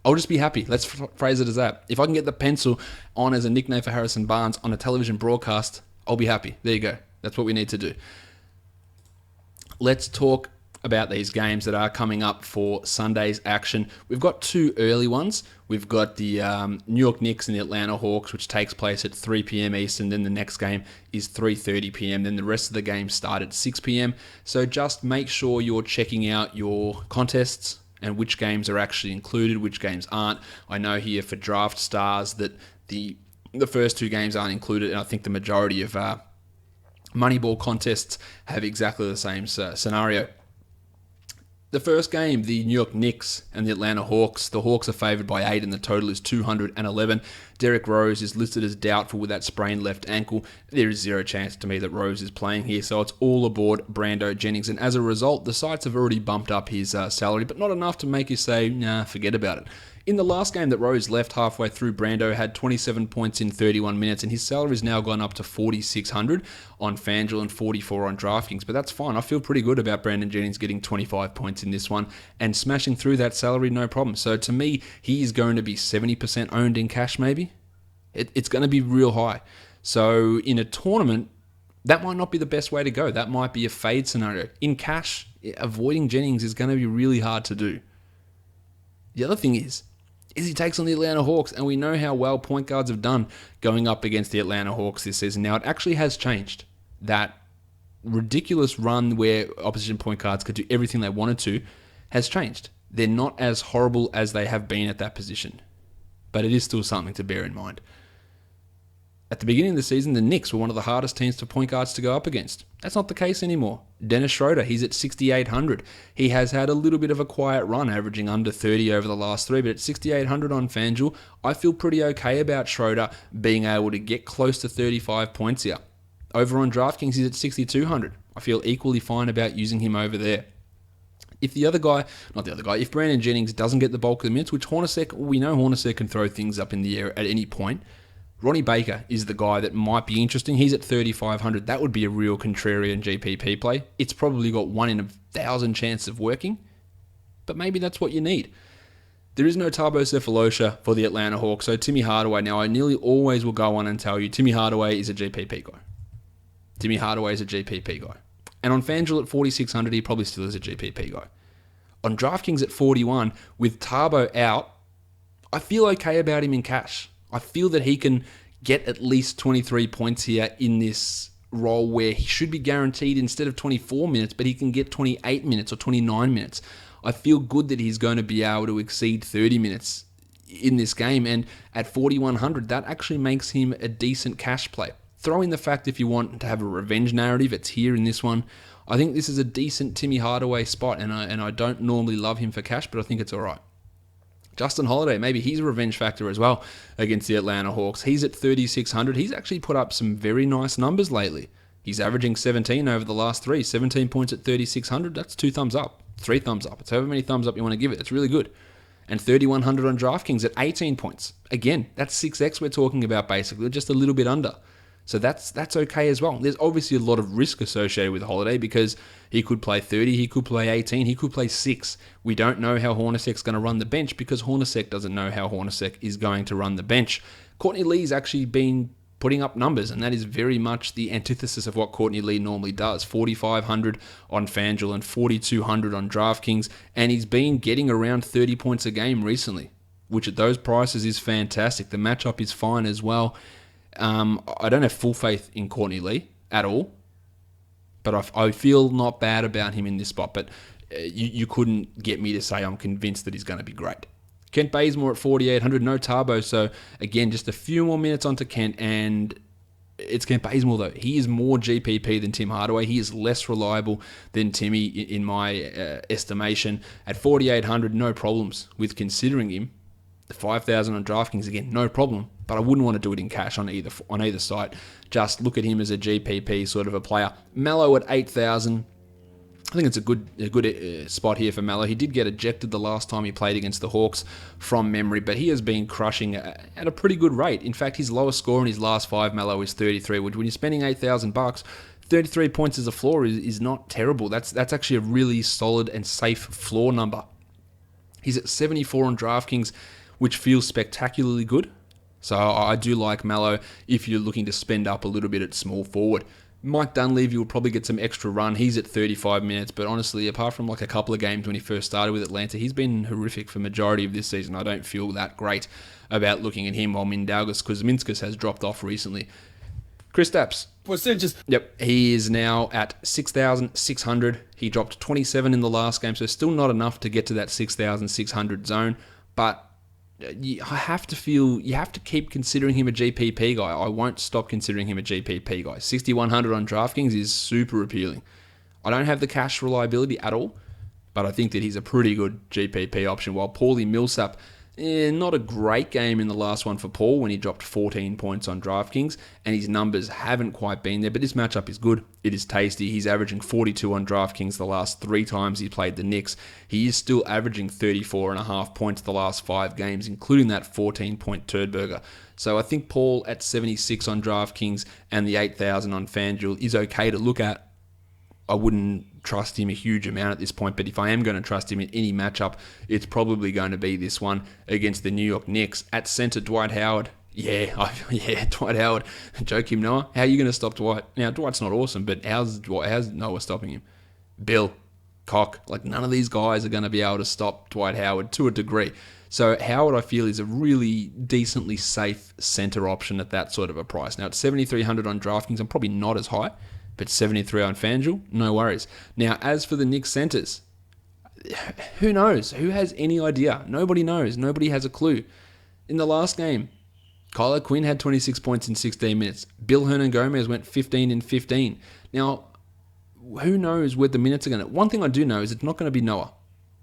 I'll just be happy. Let's phrase it as that. If I can get the pencil on as a nickname for Harrison Barnes on a television broadcast, I'll be happy. There you go. That's what we need to do. Let's talk about these games that are coming up for Sunday's action. We've got two early ones. We've got the New York Knicks and the Atlanta Hawks, which takes place at 3 p.m. Eastern. Then the next game is 3:30 p.m. Then the rest of the games start at 6 p.m. So just make sure you're checking out your contests and which games are actually included, which games aren't. I know here for Draft Stars that the first two games aren't included, and I think the majority of Moneyball contests have exactly the same scenario. The first game, the New York Knicks and the Atlanta Hawks. The Hawks are favored by 8 and the total is 211. Derrick Rose is listed as doubtful with that sprained left ankle. There is zero chance to me that Rose is playing here, so it's all aboard Brando Jennings. And as a result, the sites have already bumped up his salary, but not enough to make you say, nah, forget about it. In the last game that Rose left halfway through, Brando had 27 points in 31 minutes, and his salary has now gone up to $4,600 on FanDuel and $44 on DraftKings. But that's fine. I feel pretty good about Brandon Jennings getting 25 points in this one and smashing through that salary, no problem. So to me, he is going to be 70% owned in cash, maybe. It's going to be real high. So in a tournament, that might not be the best way to go. That might be a fade scenario. In cash, avoiding Jennings is going to be really hard to do. The other thing is he takes on the Atlanta Hawks, and we know how well point guards have done going up against the Atlanta Hawks this season. Now, it actually has changed. That ridiculous run where opposition point guards could do everything they wanted to has changed. They're not as horrible as they have been at that position, but it is still something to bear in mind. At the beginning of the season, the Knicks were one of the hardest teams for point guards to go up against. That's not the case anymore. Dennis Schroeder, he's at 6,800. He has had a little bit of a quiet run, averaging under 30 over the last 3, but at 6,800 on FanDuel, I feel pretty okay about Schroeder being able to get close to 35 points here. Over on DraftKings, he's at 6,200. I feel equally fine about using him over there. If if Brandon Jennings doesn't get the bulk of the minutes, which we know Hornacek can throw things up in the air at any point, Ronnie Baker is the guy that might be interesting. He's at 3,500. That would be a real contrarian GPP play. It's probably got 1 in 1,000 chance of working, but maybe that's what you need. There is no Tabo Cephalosha for the Atlanta Hawks, so Timmy Hardaway. Now, I nearly always will go on and tell you Timmy Hardaway is a GPP guy. Timmy Hardaway is a GPP guy. And on FanDuel at 4,600, he probably still is a GPP guy. On DraftKings at 41, with Tabo out, I feel okay about him in cash. I feel that he can get at least 23 points here in this role where he should be guaranteed instead of 24 minutes, but he can get 28 minutes or 29 minutes. I feel good that he's going to be able to exceed 30 minutes in this game, and at 4,100, that actually makes him a decent cash play. Throw in the fact if you want to have a revenge narrative, it's here in this one. I think this is a decent Timmy Hardaway spot, and I don't normally love him for cash, but I think it's all right. Justin Holiday, maybe he's a revenge factor as well against the Atlanta Hawks. He's at 3,600. He's actually put up some very nice numbers lately. He's averaging 17 over the last 3. 17 points at 3,600. That's 2 thumbs up, 3 thumbs up. It's however many thumbs up you want to give it. It's really good. And 3,100 on DraftKings at 18 points. Again, that's 6x we're talking about basically, just a little bit under. So that's okay as well. There's obviously a lot of risk associated with Holiday because he could play 30, he could play 18, he could play 6. We don't know how Hornacek's going to run the bench because Hornacek doesn't know how Hornacek is going to run the bench. Courtney Lee's actually been putting up numbers, and that is very much the antithesis of what Courtney Lee normally does. 4,500 on FanDuel and 4,200 on DraftKings, and he's been getting around 30 points a game recently, which at those prices is fantastic. The matchup is fine as well. I don't have full faith in Courtney Lee at all, but I feel not bad about him in this spot. But you couldn't get me to say I'm convinced that he's going to be great. Kent Bazemore at 4,800, no Tabo. So again, just a few more minutes onto Kent, and it's Kent Bazemore though. He is more GPP than Tim Hardaway. He is less reliable than Timmy in my estimation. At 4,800, no problems with considering him. The 5,000 on DraftKings, again, no problem. But I wouldn't want to do it in cash on either site. Just look at him as a GPP sort of a player. Mallow at 8,000. I think it's a good spot here for Mallow. He did get ejected the last time he played against the Hawks from memory, but he has been crushing at a pretty good rate. In fact, his lowest score in his last 5, Mallow, is 33, which when you're spending $8,000, 33 points as a floor is not terrible. That's actually a really solid and safe floor number. He's at 74 on DraftKings, which feels spectacularly good. So I do like Mallow if you're looking to spend up a little bit at small forward. Mike Dunleavy will probably get some extra run. He's at 35 minutes, but honestly, apart from like a couple of games when he first started with Atlanta, he's been horrific for majority of this season. I don't feel that great about looking at him, while Mindaugas Kuzminskas has dropped off recently. Kristaps. Yep, he is now at 6,600. He dropped 27 in the last game, so still not enough to get to that 6,600 zone, but you have to keep considering him a GPP guy. I won't stop considering him a GPP guy. 6,100 on DraftKings is super appealing. I don't have the cash reliability at all, but I think that he's a pretty good GPP option. While Paulie Millsap, not a great game in the last one for Paul when he dropped 14 points on DraftKings, and his numbers haven't quite been there, but this matchup is good. It is tasty. He's averaging 42 on DraftKings the last 3 times he played the Knicks. He is still averaging 34.5 points the last 5 games, including that 14-point turd burger. So I think Paul at 76 on DraftKings and the 8,000 on FanDuel is okay to look at. I wouldn't trust him a huge amount at this point, but if I am going to trust him in any matchup, it's probably going to be this one against the New York Knicks. At center, Dwight Howard. Yeah, Dwight Howard. Joakim Noah. How are you going to stop Dwight? Now, Dwight's not awesome, but how's Noah stopping him? Bill, Cock. Like, none of these guys are going to be able to stop Dwight Howard to a degree. So Howard, I feel, is a really decently safe center option at that sort of a price. Now, at 7,300 on DraftKings, I'm probably not as high, but 73 on FanDuel, no worries. Now, as for the Knicks centers, who knows? Who has any idea? Nobody knows. Nobody has a clue. In the last game, Kyler Quinn had 26 points in 16 minutes. Bill Hernan-Gomez went 15 in 15. Now, who knows where the minutes are going to... One thing I do know is it's not going to be Noah.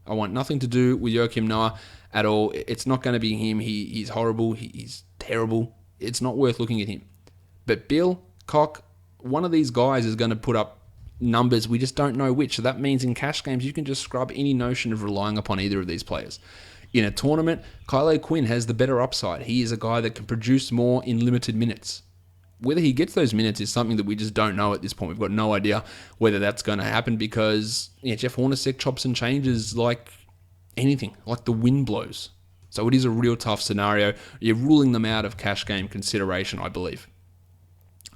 I want nothing to do with Joakim Noah at all. It's not going to be him. He's horrible. He's terrible. It's not worth looking at him. But Bill, Cock, one of these guys is going to put up numbers. We just don't know which. So that means in cash games, you can just scrub any notion of relying upon either of these players. In a tournament, Kyler Quinn has the better upside. He is a guy that can produce more in limited minutes. Whether he gets those minutes is something that we just don't know at this point. We've got no idea whether that's going to happen because Jeff Hornacek chops and changes like anything, like the wind blows. So it is a real tough scenario. You're ruling them out of cash game consideration, I believe.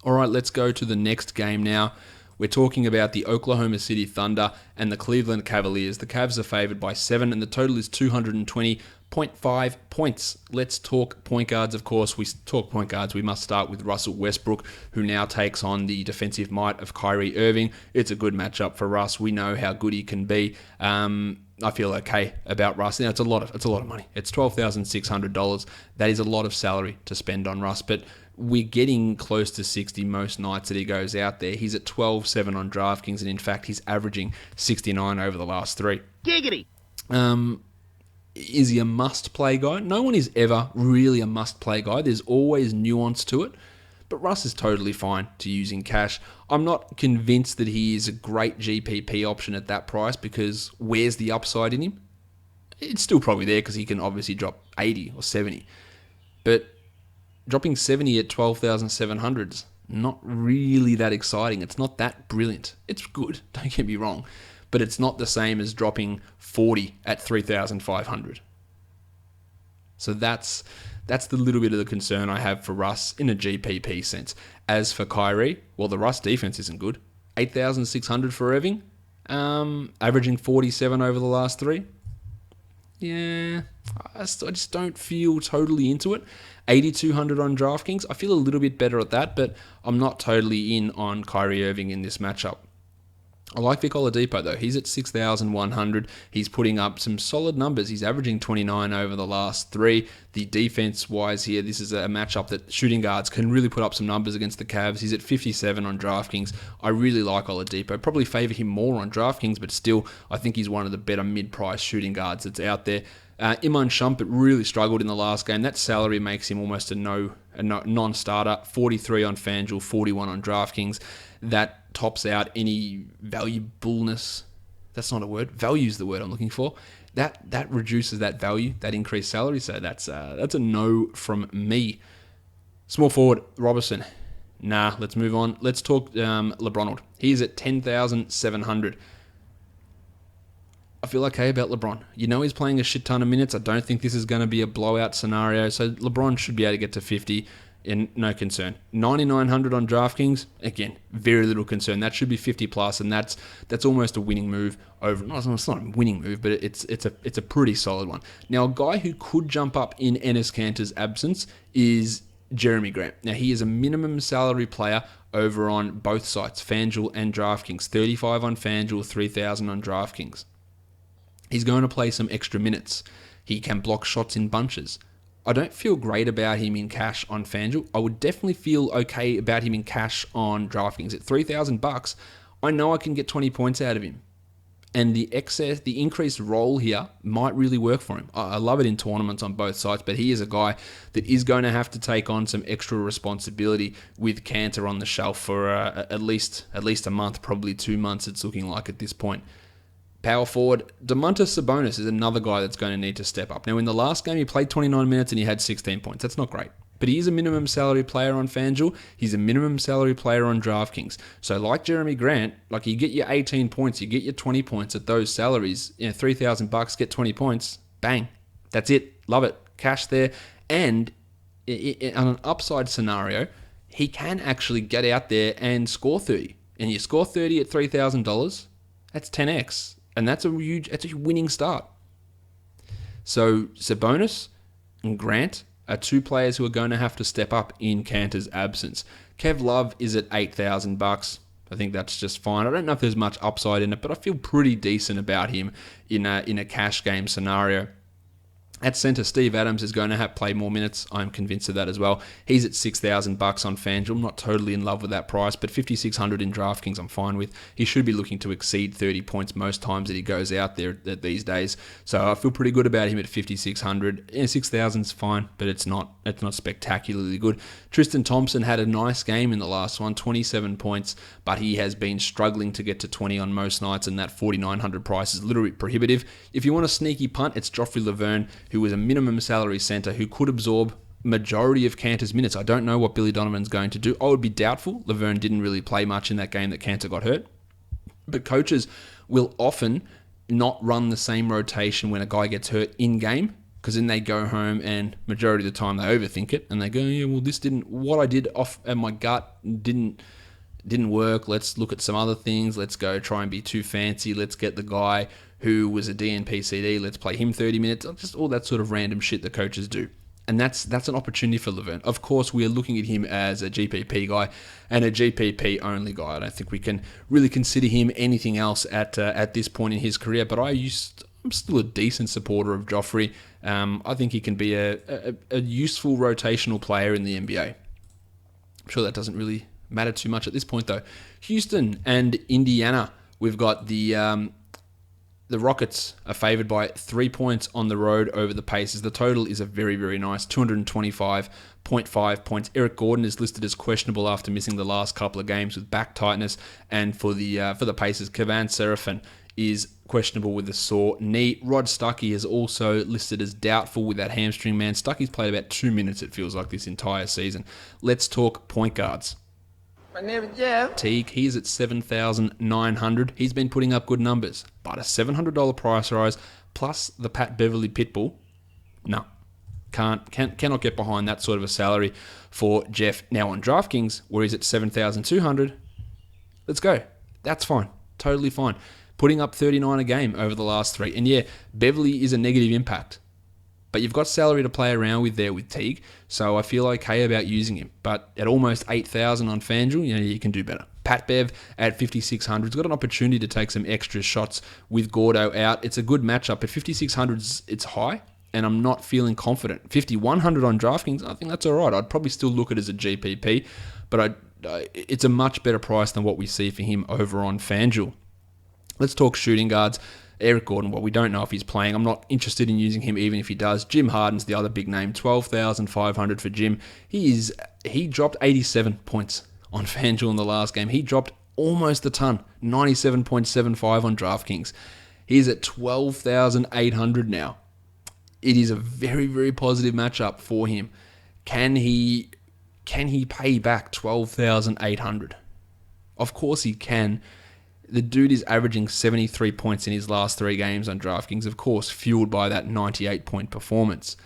All right, let's go to the next game now. We're talking about the Oklahoma City Thunder and the Cleveland Cavaliers. The Cavs are favored by 7, and the total is 220.5 points. Let's talk point guards, of course. We talk point guards. We must start with Russell Westbrook, who now takes on the defensive might of Kyrie Irving. It's a good matchup for Russ. We know how good he can be. I feel okay about Russ. Now, it's a lot of money. It's $12,600. That is a lot of salary to spend on Russ, but we're getting close to 60 most nights that he goes out there. He's at 12-7 on DraftKings, and in fact, he's averaging 69 over the last 3. Giggity! Is he a must-play guy? No one is ever really a must-play guy. There's always nuance to it, but Russ is totally fine to use in cash. I'm not convinced that he is a great GPP option at that price because where's the upside in him? It's still probably there because he can obviously drop 80 or 70, but dropping 70 at 12,700 is not really that exciting. It's not that brilliant. It's good, don't get me wrong, but it's not the same as dropping 40 at 3,500. So that's the little bit of the concern I have for Russ in a GPP sense. As for Kyrie, well, the Russ defense isn't good. 8,600 for Irving, averaging 47 over the last 3. Yeah, I just don't feel totally into it. 8,200 on DraftKings. I feel a little bit better at that, but I'm not totally in on Kyrie Irving in this matchup. I like Vic Oladipo, though. He's at 6,100. He's putting up some solid numbers. He's averaging 29 over the last 3. The defense-wise here, this is a matchup that shooting guards can really put up some numbers against the Cavs. He's at 57 on DraftKings. I really like Oladipo. Probably favor him more on DraftKings, but still, I think he's one of the better mid-price shooting guards that's out there. Iman Shumpert really struggled in the last game. That salary makes him almost a non-starter. 43 on FanDuel, 41 on DraftKings. That tops out any valuableness. That's not a word. Value's the word I'm looking for. That reduces that value, that increased salary. So that's a no from me. Small forward, Robertson. Nah, let's move on. Let's talk LeBron. He's at 10,700. I feel okay about LeBron. You know he's playing a shit ton of minutes. I don't think this is going to be a blowout scenario. So LeBron should be able to get to 50. And no concern. 9,900 on DraftKings, again, very little concern. That should be 50 plus, and that's almost a winning move over. No, it's not a winning move, but it's a pretty solid one. Now, a guy who could jump up in Enes Kanter's absence is Jeremy Grant. Now, he is a minimum salary player over on both sites, FanDuel and DraftKings. 35 on FanDuel, 3,000 on DraftKings. He's going to play some extra minutes. He can block shots in bunches. I don't feel great about him in cash on FanDuel. I would definitely feel okay about him in cash on DraftKings. At $3,000, I know I can get 20 points out of him. And the increased role here might really work for him. I love it in tournaments on both sides, but he is a guy that is going to have to take on some extra responsibility with Cantor on the shelf for at least a month, probably 2 months. It's looking like at this point. Power forward, Domantas Sabonis is another guy that's going to need to step up. Now, in the last game, he played 29 minutes and he had 16 points. That's not great. But he is a minimum salary player on FanDuel. He's a minimum salary player on DraftKings. So like Jeremy Grant, like you get your 18 points, you get your 20 points at those salaries, $3,000, get 20 points, bang. That's it. Love it. Cash there. And on an upside scenario, he can actually get out there and score 30. And you score 30 at $3,000, that's 10x. And that's a winning start. So Sabonis and Grant are two players who are going to have to step up in Cantor's absence. Kev Love is at $8,000. I think that's just fine. I don't know if there's much upside in it, but I feel pretty decent about him in a cash game scenario. At center, Steve Adams is going to have play more minutes. I'm convinced of that as well. He's at $6,000 on FanDuel. I'm not totally in love with that price, but $5,600 in DraftKings I'm fine with. He should be looking to exceed 30 points most times that he goes out there these days. So I feel pretty good about him at $5,600. Yeah, 6,000 is fine, but it's not spectacularly good. Tristan Thompson had a nice game in the last one, 27 points, but he has been struggling to get to 20 on most nights, and that $4,900 price is literally prohibitive. If you want a sneaky punt, it's Joffrey Laverne, who was a minimum salary center who could absorb majority of Cantor's minutes. I don't know what Billy Donovan's going to do. I would be doubtful. Laverne didn't really play much in that game that Cantor got hurt. But coaches will often not run the same rotation when a guy gets hurt in-game, because then they go home and majority of the time they overthink it and they go, yeah, well, what I did off at my gut didn't work. Let's look at some other things. Let's go try and be too fancy. Let's get the guy who was a DNP CD. Let's play him 30 minutes. Just all that sort of random shit that coaches do. And that's an opportunity for Laverne. Of course, we are looking at him as a GPP guy and a GPP only guy. I don't think we can really consider him anything else at this point in his career. But I'm still a decent supporter of Joffrey. I think he can be a useful rotational player in the NBA. I'm sure that doesn't really matter too much at this point, though. Houston and Indiana. We've got the Rockets are favored by 3 points on the road over the Pacers. The total is a very, very nice 225.5 points. Eric Gordon is listed as questionable after missing the last couple of games with back tightness. And for the Pacers, Kevin Seraphin is questionable with a sore knee. Rod Stuckey is also listed as doubtful with that hamstring, man. Stuckey's played about 2 minutes, it feels like, this entire season. Let's talk point guards. My name is Jeff. Teague, he's at $7,900. He's been putting up good numbers, but a $700 price rise plus the Pat Beverly Pitbull, no, cannot get behind that sort of a salary for Jeff. Now on DraftKings, where he's at $7,200, let's go. That's fine, totally fine. Putting up 39 a game over the last 3, and yeah, Beverly is a negative impact. But you've got salary to play around with there with Teague, so I feel okay about using him. But at almost 8,000 on FanDuel, you can do better. Pat Bev at 5,600 has got an opportunity to take some extra shots with Gordo out. It's a good matchup. At 5,600, it's high, and I'm not feeling confident. 5,100 on DraftKings, I think that's all right. I'd probably still look at it as a GPP, but it's a much better price than what we see for him over on FanDuel. Let's talk shooting guards. Eric Gordon, well, we don't know if he's playing. I'm not interested in using him even if he does. Jim Harden's the other big name, $12,500 for Jim. He dropped 87 points on FanDuel in the last game. He dropped almost a ton, 97.75 on DraftKings. He's at $12,800 now. It is a very, very positive matchup for him. Can he pay back $12,800? Of course he can. The dude is averaging 73 points in his last 3 games on DraftKings, of course, fueled by that 98-point performance.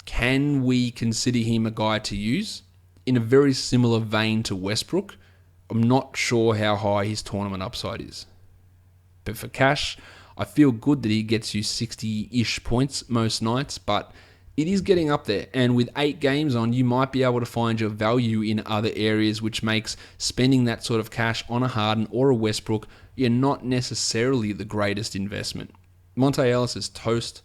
Can we consider him a guy to use? In a very similar vein to Westbrook, I'm not sure how high his tournament upside is. But for cash, I feel good that he gets you 60-ish points most nights, but it is getting up there, and with 8 games on, you might be able to find your value in other areas, which makes spending that sort of cash on a Harden or a Westbrook not necessarily the greatest investment. Monte Ellis is toast.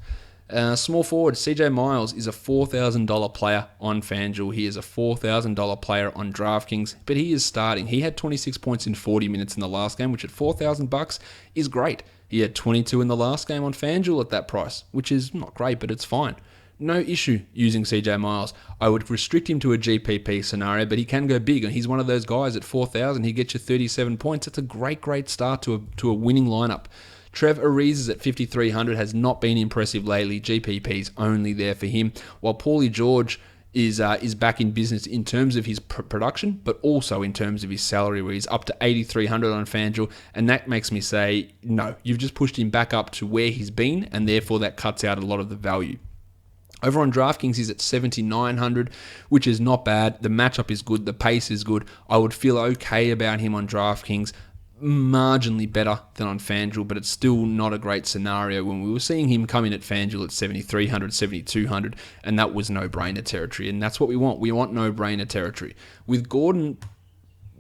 Small forward, CJ Miles is a $4,000 player on FanDuel. He is a $4,000 player on DraftKings, but he is starting. He had 26 points in 40 minutes in the last game, which at $4,000 is great. He had 22 in the last game on FanDuel at that price, which is not great, but it's fine. No issue using CJ Miles. I would restrict him to a GPP scenario, but he can go big, and he's one of those guys at 4,000. He gets you 37 points. It's a great start to a winning lineup. Trev Ariz at 5,300 has not been impressive lately. GPP's only there for him, while Paulie George is back in business in terms of his production, but also in terms of his salary, where he's up to 8,300 on FanDuel, and that makes me say, no, you've just pushed him back up to where he's been, and therefore that cuts out a lot of the value. Over on DraftKings, he's at 7,900, which is not bad. The matchup is good. The pace is good. I would feel okay about him on DraftKings. Marginally better than on FanDuel, but it's still not a great scenario when we were seeing him come in at FanDuel at 7,300, 7,200, and that was no-brainer territory, and that's what we want. We want no-brainer territory. With Gordon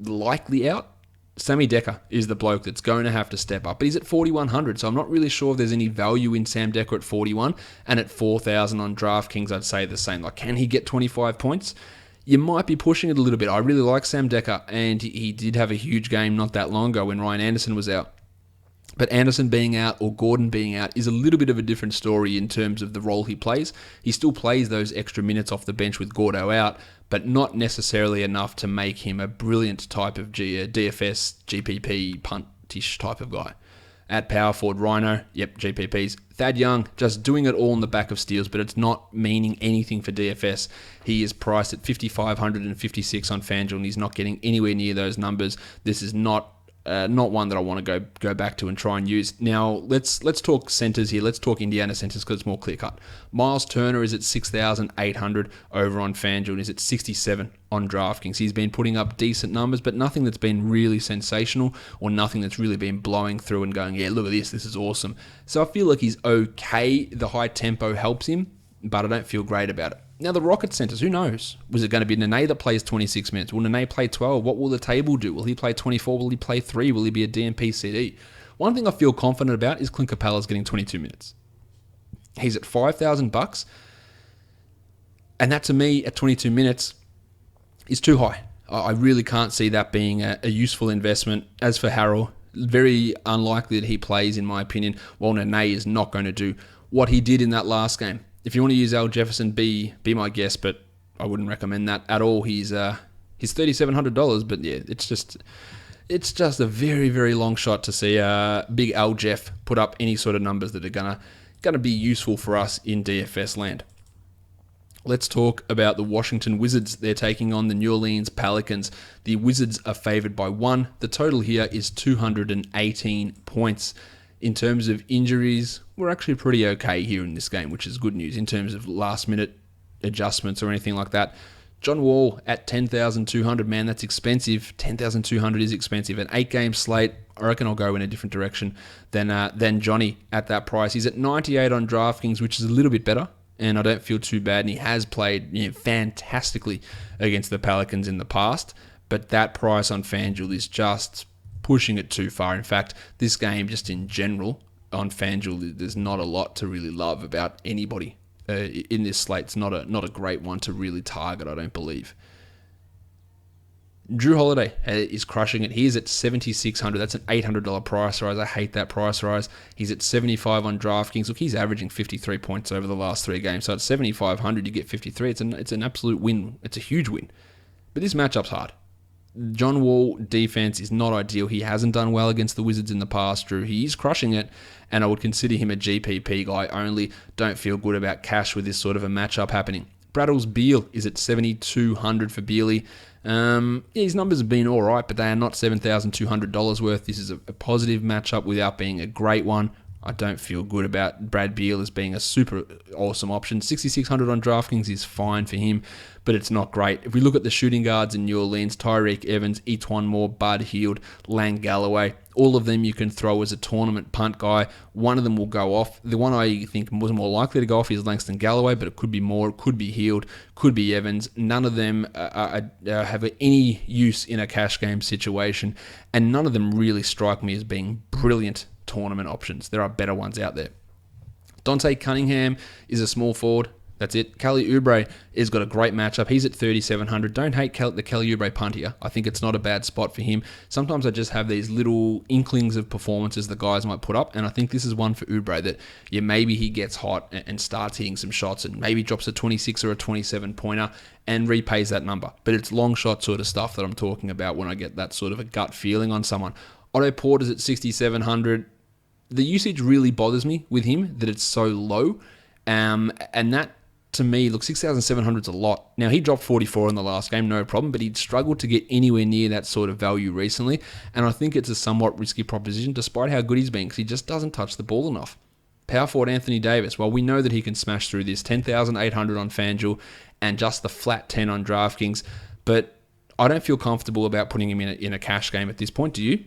likely out, Sammy Decker is the bloke that's going to have to step up, but he's at 4,100, so I'm not really sure if there's any value in Sam Decker at 41, and at 4,000 on DraftKings, I'd say the same. Like, can he get 25 points? You might be pushing it a little bit. I really like Sam Decker, and he did have a huge game not that long ago when Ryan Anderson was out. But Anderson being out or Gordon being out is a little bit of a different story in terms of the role he plays. He still plays those extra minutes off the bench with Gordo out, but not necessarily enough to make him a brilliant type of DFS, GPP, puntish type of guy. At power forward, Rhino, yep, GPPs. Thad Young, just doing it all on the back of steals, but it's not meaning anything for DFS. He is priced at 5,556 on FanDuel, and he's not getting anywhere near those numbers. This is not one that I want to go back to and try and use. Now, let's talk centers here. Let's talk Indiana centers because it's more clear-cut. Miles Turner is at 6,800 over on FanDuel, and is at 67 on DraftKings. He's been putting up decent numbers, but nothing that's been really sensational or nothing that's really been blowing through and going, yeah, look at this is awesome. So I feel like he's okay. The high tempo helps him, but I don't feel great about it. Now, the Rocket centers, who knows? Was it going to be Nene that plays 26 minutes? Will Nene play 12? What will the table do? Will he play 24? Will he play 3? Will he be a DMP CD? One thing I feel confident about is Clint Capella's getting 22 minutes. He's at $5,000, and that to me, at 22 minutes, is too high. I really can't see that being a useful investment. As for Harrell, very unlikely that he plays, in my opinion, while Nene is not going to do what he did in that last game. If you want to use Al Jefferson, be my guest, but I wouldn't recommend that at all. He's $3,700, but yeah, it's just a very, very long shot to see big Al Jeff put up any sort of numbers that are gonna be useful for us in DFS land. Let's talk about the Washington Wizards. They're taking on the New Orleans Pelicans. The Wizards are favored by 1. The total here is 218 points. In terms of injuries, we're actually pretty okay here in this game, which is good news in terms of last-minute adjustments or anything like that. John Wall at 10,200, man, that's expensive. 10,200 is expensive. An 8-game slate, I reckon I'll go in a different direction than Johnny at that price. He's at 98 on DraftKings, which is a little bit better, and I don't feel too bad. And he has played fantastically against the Pelicans in the past, but that price on FanDuel is just pushing it too far. In fact, this game, just in general, on FanDuel, there's not a lot to really love about anybody in this slate. It's not a great one to really target, I don't believe. Drew Holiday is crushing it. He's at 7,600. That's an $800 price rise. I hate that price rise. He's at 75 on DraftKings. Look, he's averaging 53 points over the last 3 games. So at 7,500, you get 53. It's an absolute win. It's a huge win. But this matchup's hard. John Wall defense is not ideal. He hasn't done well against the Wizards in the past, Drew. He is crushing it, and I would consider him a GPP guy only. Don't feel good about cash with this sort of a matchup happening. Braddles Beal is at 7,200 for Bealey. His numbers have been all right, but they are not $7,200 worth. This is a positive matchup without being a great one. I don't feel good about Brad Beal as being a super awesome option. 6,600 on DraftKings is fine for him, but it's not great. If we look at the shooting guards in New Orleans, Tyreek Evans, Etwan Moore, Bud Hield, Lang Galloway, all of them you can throw as a tournament punt guy. One of them will go off. The one I think was more likely to go off is Langston Galloway, but it could be Moore, it could be Hield, could be Evans. None of them have any use in a cash game situation, and none of them really strike me as being brilliant tournament options. There are better ones out there. Dante Cunningham is a small forward. That's it. Kelly Oubre has got a great matchup. He's at 3,700. Don't hate the Kelly Oubre punt here. I think it's not a bad spot for him. Sometimes I just have these little inklings of performances the guys might put up, and I think this is one for Oubre that, maybe he gets hot and starts hitting some shots and maybe drops a 26 or a 27-pointer and repays that number. But it's long shot sort of stuff that I'm talking about when I get that sort of a gut feeling on someone. Otto Porter's at 6,700. The usage really bothers me with him, that it's so low, and that, to me, look, 6,700 is a lot. Now, he dropped 44 in the last game, no problem, but he'd struggled to get anywhere near that sort of value recently, and I think it's a somewhat risky proposition, despite how good he's been, because he just doesn't touch the ball enough. Power forward Anthony Davis, well, we know that he can smash through this, 10,800 on FanDuel, and just the flat 10 on DraftKings, but I don't feel comfortable about putting him in a cash game at this point, do you?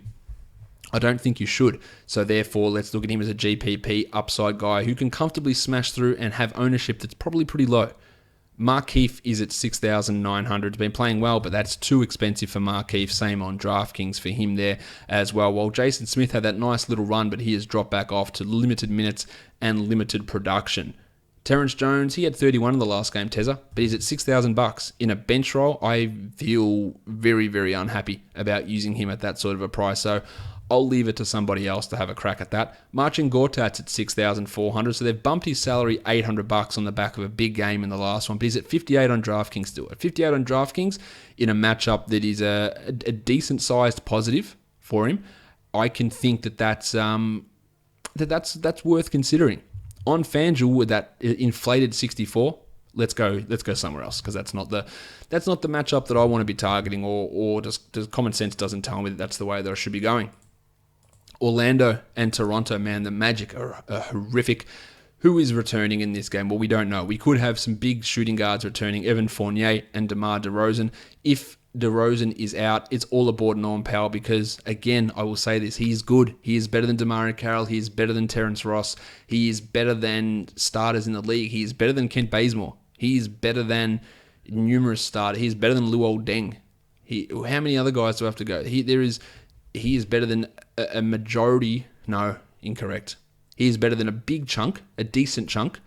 I don't think you should. So therefore, let's look at him as a GPP upside guy who can comfortably smash through and have ownership that's probably pretty low. Markeith is at 6,900. He's been playing well, but that's too expensive for Markeith. Same on DraftKings for him there as well. While Jason Smith had that nice little run, but he has dropped back off to limited minutes and limited production. Terrence Jones, he had 31 in the last game, Tezza, but he's at $6,000. In a bench role, I feel very, very unhappy about using him at that sort of a price. So I'll leave it to somebody else to have a crack at that. Marcin Gortat's at 6,400, so they've bumped his salary $800 on the back of a big game in the last one, but he's at 58 on DraftKings still. At 58 on DraftKings, in a matchup that is a decent-sized positive for him, I can think that's worth considering. On FanDuel with that inflated 64, let's go somewhere else, because that's not the matchup that I want to be targeting, or just common sense doesn't tell me that that's the way that I should be going. Orlando and Toronto, man, the Magic are horrific. Who is returning in this game? Well, we don't know. We could have some big shooting guards returning, Evan Fournier and DeMar DeRozan. If DeRozan is out, it's all aboard Norm Powell, because, again, I will say this, he is good. He is better than DeMario Carroll. He is better than Terrence Ross. He is better than starters in the league. He is better than Kent Bazemore. He is better than numerous starters. He is better than Luol Deng. How many other guys do I have to go? He is better than a majority. No, incorrect. He is better than a big chunk, a decent chunk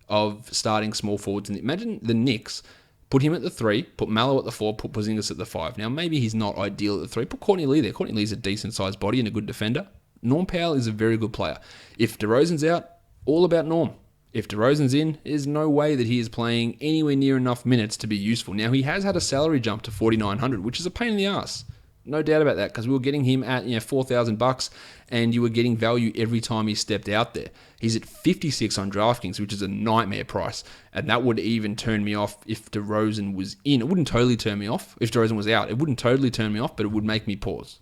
of starting small forwards. And imagine the Knicks put him at the 3, put Mallow at the 4, put Porzingis at the 5. Now, maybe he's not ideal at the 3. Put Courtney Lee there. Courtney Lee's a decent-sized body and a good defender. Norm Powell is a very good player. If DeRozan's out, all about Norm. If DeRozan's in, there's no way that he is playing anywhere near enough minutes to be useful. Now, he has had a salary jump to $4,900, which is a pain in the ass. No doubt about that, because we were getting him at $4,000, and you were getting value every time he stepped out there. He's at 56 on DraftKings, which is a nightmare price, and that would even turn me off if DeRozan was in. It wouldn't totally turn me off if DeRozan was out. It wouldn't totally turn me off, but it would make me pause.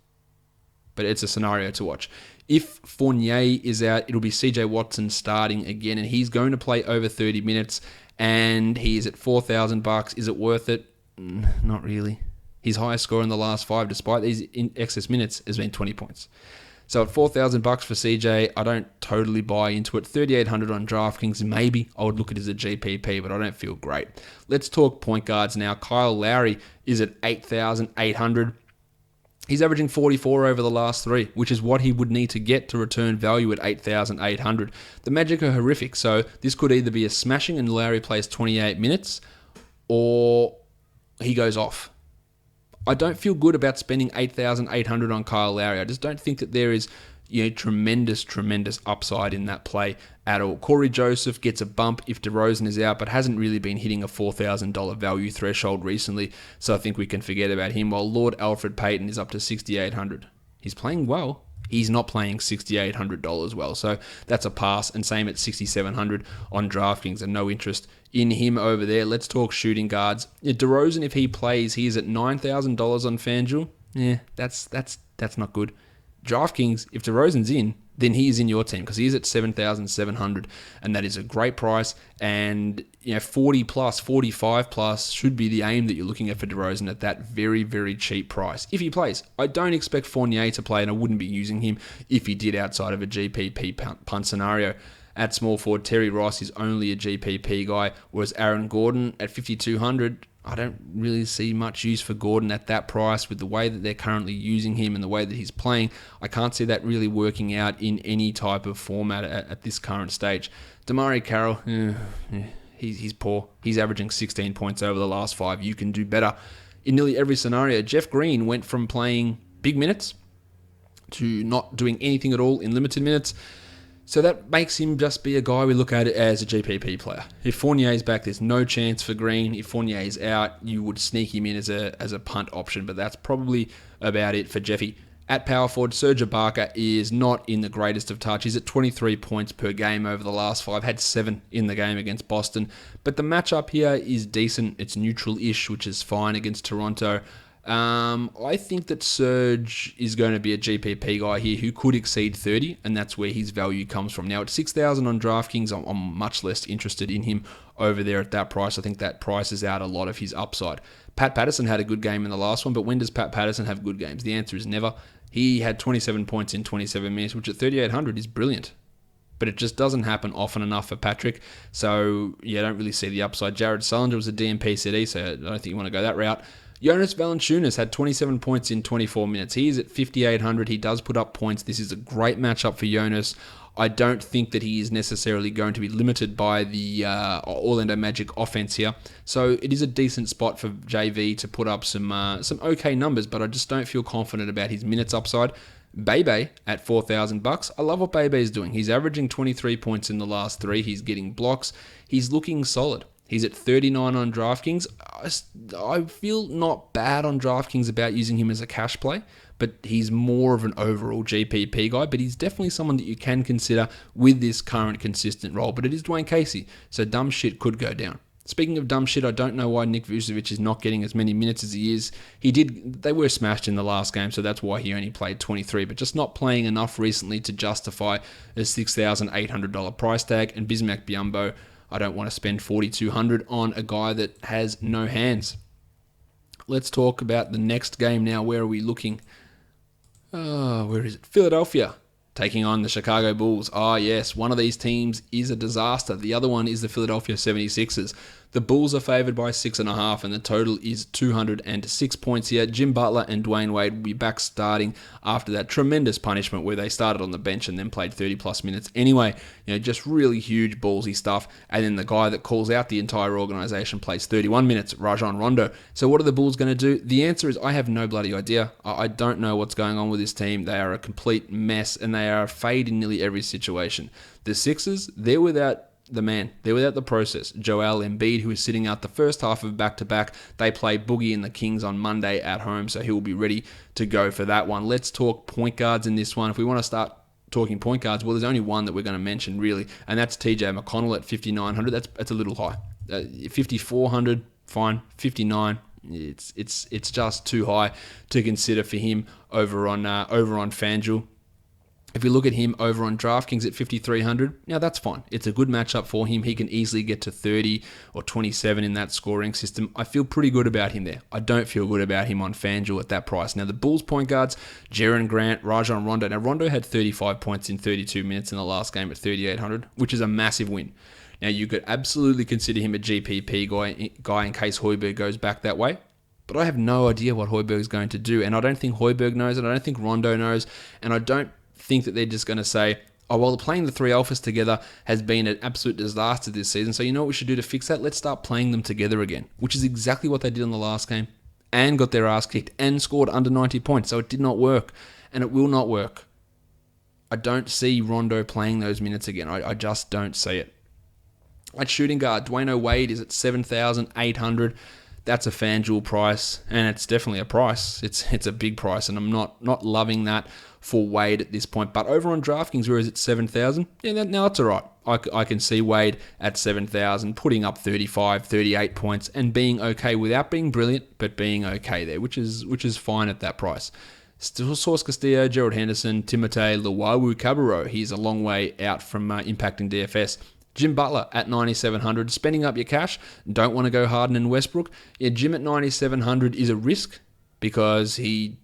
But it's a scenario to watch. If Fournier is out, it'll be CJ Watson starting again, and he's going to play over 30 minutes, and he's at $4,000. Is it worth it? Not really. His highest score in the last 5, despite these excess minutes, has been 20 points. So at $4,000 for CJ, I don't totally buy into it. 3,800 on DraftKings, maybe I would look at it as a GPP, but I don't feel great. Let's talk point guards now. Kyle Lowry is at 8,800. He's averaging 44 over the last 3, which is what he would need to get to return value at 8,800. The Magic are horrific, so this could either be a smashing and Lowry plays 28 minutes, or he goes off. I don't feel good about spending 8,800 on Kyle Lowry. I just don't think that there is tremendous upside in that play at all. Corey Joseph gets a bump if DeRozan is out, but hasn't really been hitting a $4,000 value threshold recently, so I think we can forget about him, while Lord Alfred Payton is up to 6,800. He's playing well. He's not playing $6,800 well, so that's a pass, and same at 6,700 on DraftKings, and no interest in him over there. Let's talk shooting guards. DeRozan, if he plays, he is at $9,000 on FanDuel. Yeah, that's not good. DraftKings, if DeRozan's in, then he is in your team, because he is at 7,700, and that is a great price. And 40 plus, 45 plus should be the aim that you're looking at for DeRozan at that very, very cheap price. If he plays, I don't expect Fournier to play, and I wouldn't be using him if he did outside of a GPP punt scenario. At small forward, Terry Ross is only a GPP guy, whereas Aaron Gordon at 5,200, I don't really see much use for Gordon at that price with the way that they're currently using him and the way that he's playing. I can't see that really working out in any type of format at this current stage. Damari Carroll, he's poor. He's averaging 16 points over the last 5. You can do better in nearly every scenario. Jeff Green went from playing big minutes to not doing anything at all in limited minutes. So that makes him just be a guy we look at it as a GPP player. If Fournier's back, there's no chance for Green. If Fournier's out, you would sneak him in as a punt option, but that's probably about it for Jeffy. At power forward, Serge Ibaka is not in the greatest of touch. He's at 23 points per game over the last 5. Had 7 in the game against Boston. But the matchup here is decent. It's neutral-ish, which is fine against Toronto. I think that Serge is going to be a GPP guy here who could exceed 30, and that's where his value comes from. Now, at 6,000 on DraftKings, I'm much less interested in him over there at that price. I think that prices out a lot of his upside. Pat Patterson had a good game in the last one, but when does Pat Patterson have good games? The answer is never. He had 27 points in 27 minutes, which at 3,800 is brilliant. But it just doesn't happen often enough for Patrick. So, yeah, I don't really see the upside. Jared Sullinger was a DMP CD, so I don't think you want to go that route. Jonas Valanciunas had 27 points in 24 minutes. He is at 5,800. He does put up points. This is a great matchup for Jonas. I don't think that he is necessarily going to be limited by the Orlando Magic offense here. So it is a decent spot for JV to put up some okay numbers, but I just don't feel confident about his minutes upside. Bebe at $4,000. I love what Bebe is doing. He's averaging 23 points in the last 3. He's getting blocks. He's looking solid. He's at 39 on DraftKings. I feel not bad on DraftKings about using him as a cash play, but he's more of an overall GPP guy, but he's definitely someone that you can consider with this current consistent role. But it is Dwayne Casey, so dumb shit could go down. Speaking of dumb shit, I don't know why Nick Vucevic is not getting as many minutes as he is. They were smashed in the last game, so that's why he only played 23, but just not playing enough recently to justify a $6,800 price tag. And Bismack Biyombo, I don't want to spend $4,200 on a guy that has no hands. Let's talk about the next game now. Where are we looking? Where is it? Philadelphia taking on the Chicago Bulls. Yes, one of these teams is a disaster. The other one is the Philadelphia 76ers. The Bulls are favored by 6.5, and the total is 206 points here. Jim Butler and Dwayne Wade will be back starting after that tremendous punishment where they started on the bench and then played 30-plus minutes. Anyway, just really huge ballsy stuff. And then the guy that calls out the entire organization plays 31 minutes, Rajon Rondo. So what are the Bulls going to do? The answer is I have no bloody idea. I don't know what's going on with this team. They are a complete mess, and they are a fade in nearly every situation. The Sixers, they're without the man. They're without the process. Joel Embiid, who is sitting out the first half of back-to-back. They play Boogie and the Kings on Monday at home, so he will be ready to go for that one. Let's talk point guards in this one. If we want to start talking point guards, well, there's only one that we're going to mention, really, and that's TJ McConnell at 5,900. That's a little high. 5,400, fine. 59, it's just too high to consider for him over on FanDuel. If you look at him over on DraftKings at 5,300, now that's fine. It's a good matchup for him. He can easily get to 30 or 27 in that scoring system. I feel pretty good about him there. I don't feel good about him on FanDuel at that price. Now, the Bulls point guards, Jaren Grant, Rajon Rondo. Now, Rondo had 35 points in 32 minutes in the last game at 3,800, which is a massive win. Now, you could absolutely consider him a GPP guy in case Højbjerg goes back that way. But I have no idea what Højbjerg is going to do. And I don't think Højbjerg knows it. I don't think Rondo knows. And I don't think that they're just going to say, playing the three alphas together has been an absolute disaster this season, so you know what we should do to fix that? Let's start playing them together again, which is exactly what they did in the last game, and got their ass kicked, and scored under 90 points, so it did not work, and it will not work. I don't see Rondo playing those minutes again. I just don't see it. At shooting guard, Dwayne Wade is at 7,800. That's a FanDuel price, and it's definitely a price. It's a big price, and I'm not loving that for Wade at this point. But over on DraftKings, where is it, 7,000? Yeah, now it's all right. I can see Wade at 7,000 putting up 35, 38 points and being okay without being brilliant, but being okay there, which is fine at that price. Still Source Castillo, Gerald Henderson, Timothé Luwawu-Cabarrot. He's a long way out from impacting DFS. Jim Butler at 9,700, spending up your cash. Don't want to go Harden and Westbrook. Yeah, Jim at 9,700 is a risk because he